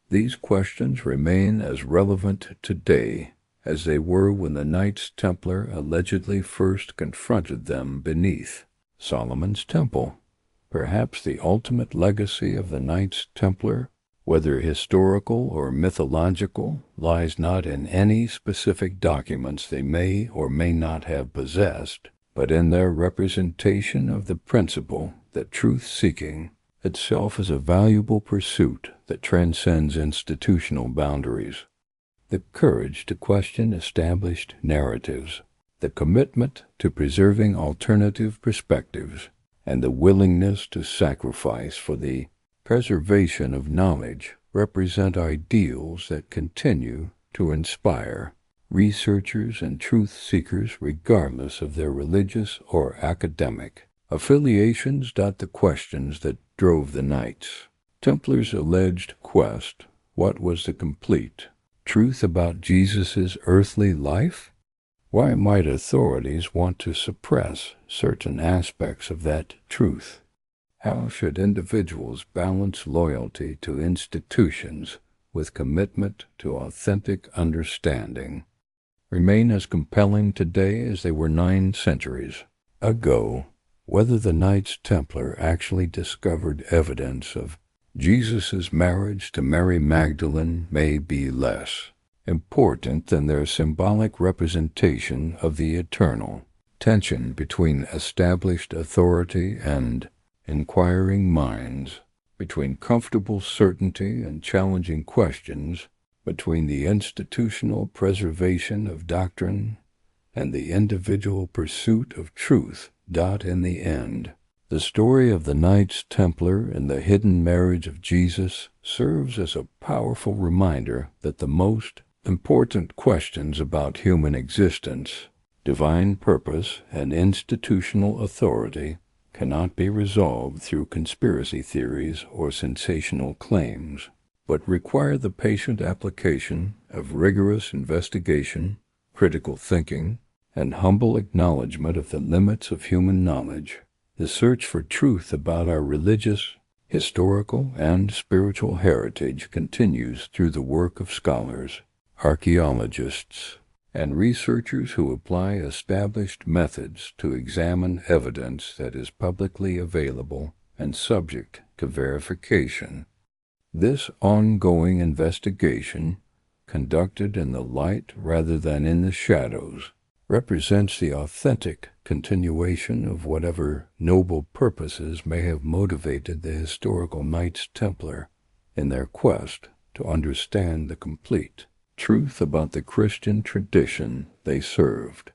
Speaker 1: These questions remain as relevant today as they were when the Knights Templar allegedly first confronted them beneath Solomon's Temple. Perhaps the ultimate legacy of the Knights Templar, whether historical or mythological, lies not in any specific documents they may or may not have possessed, but in their representation of the principle that truth-seeking itself is a valuable pursuit that transcends institutional boundaries. The courage to question established narratives, the commitment to preserving alternative perspectives, and the willingness to sacrifice for the preservation of knowledge represent ideals that continue to inspire researchers and truth-seekers regardless of their religious or academic affiliations. The questions that drove the Knights Templars' alleged quest: what was the complete truth about Jesus' earthly life? Why might authorities want to suppress certain aspects of that truth? How should individuals balance loyalty to institutions with commitment to authentic understanding? Remain as compelling today as they were 9 centuries ago. Whether the Knights Templar actually discovered evidence of Jesus' marriage to Mary Magdalene may be less important than their symbolic representation of the eternal tension between established authority and inquiring minds, between comfortable certainty and challenging questions, between the institutional preservation of doctrine and the individual pursuit of truth. In the end, the story of the Knights Templar and the hidden marriage of Jesus serves as a powerful reminder that the most important questions about human existence, divine purpose, and institutional authority cannot be resolved through conspiracy theories or sensational claims, but require the patient application of rigorous investigation, critical thinking, and humble acknowledgement of the limits of human knowledge. The search for truth about our religious, historical, and spiritual heritage continues through the work of scholars, archaeologists, and researchers who apply established methods to examine evidence that is publicly available and subject to verification. This ongoing investigation, conducted in the light rather than in the shadows, represents the authentic continuation of whatever noble purposes may have motivated the historical Knights Templar in their quest to understand the complete truth about the Christian tradition they served.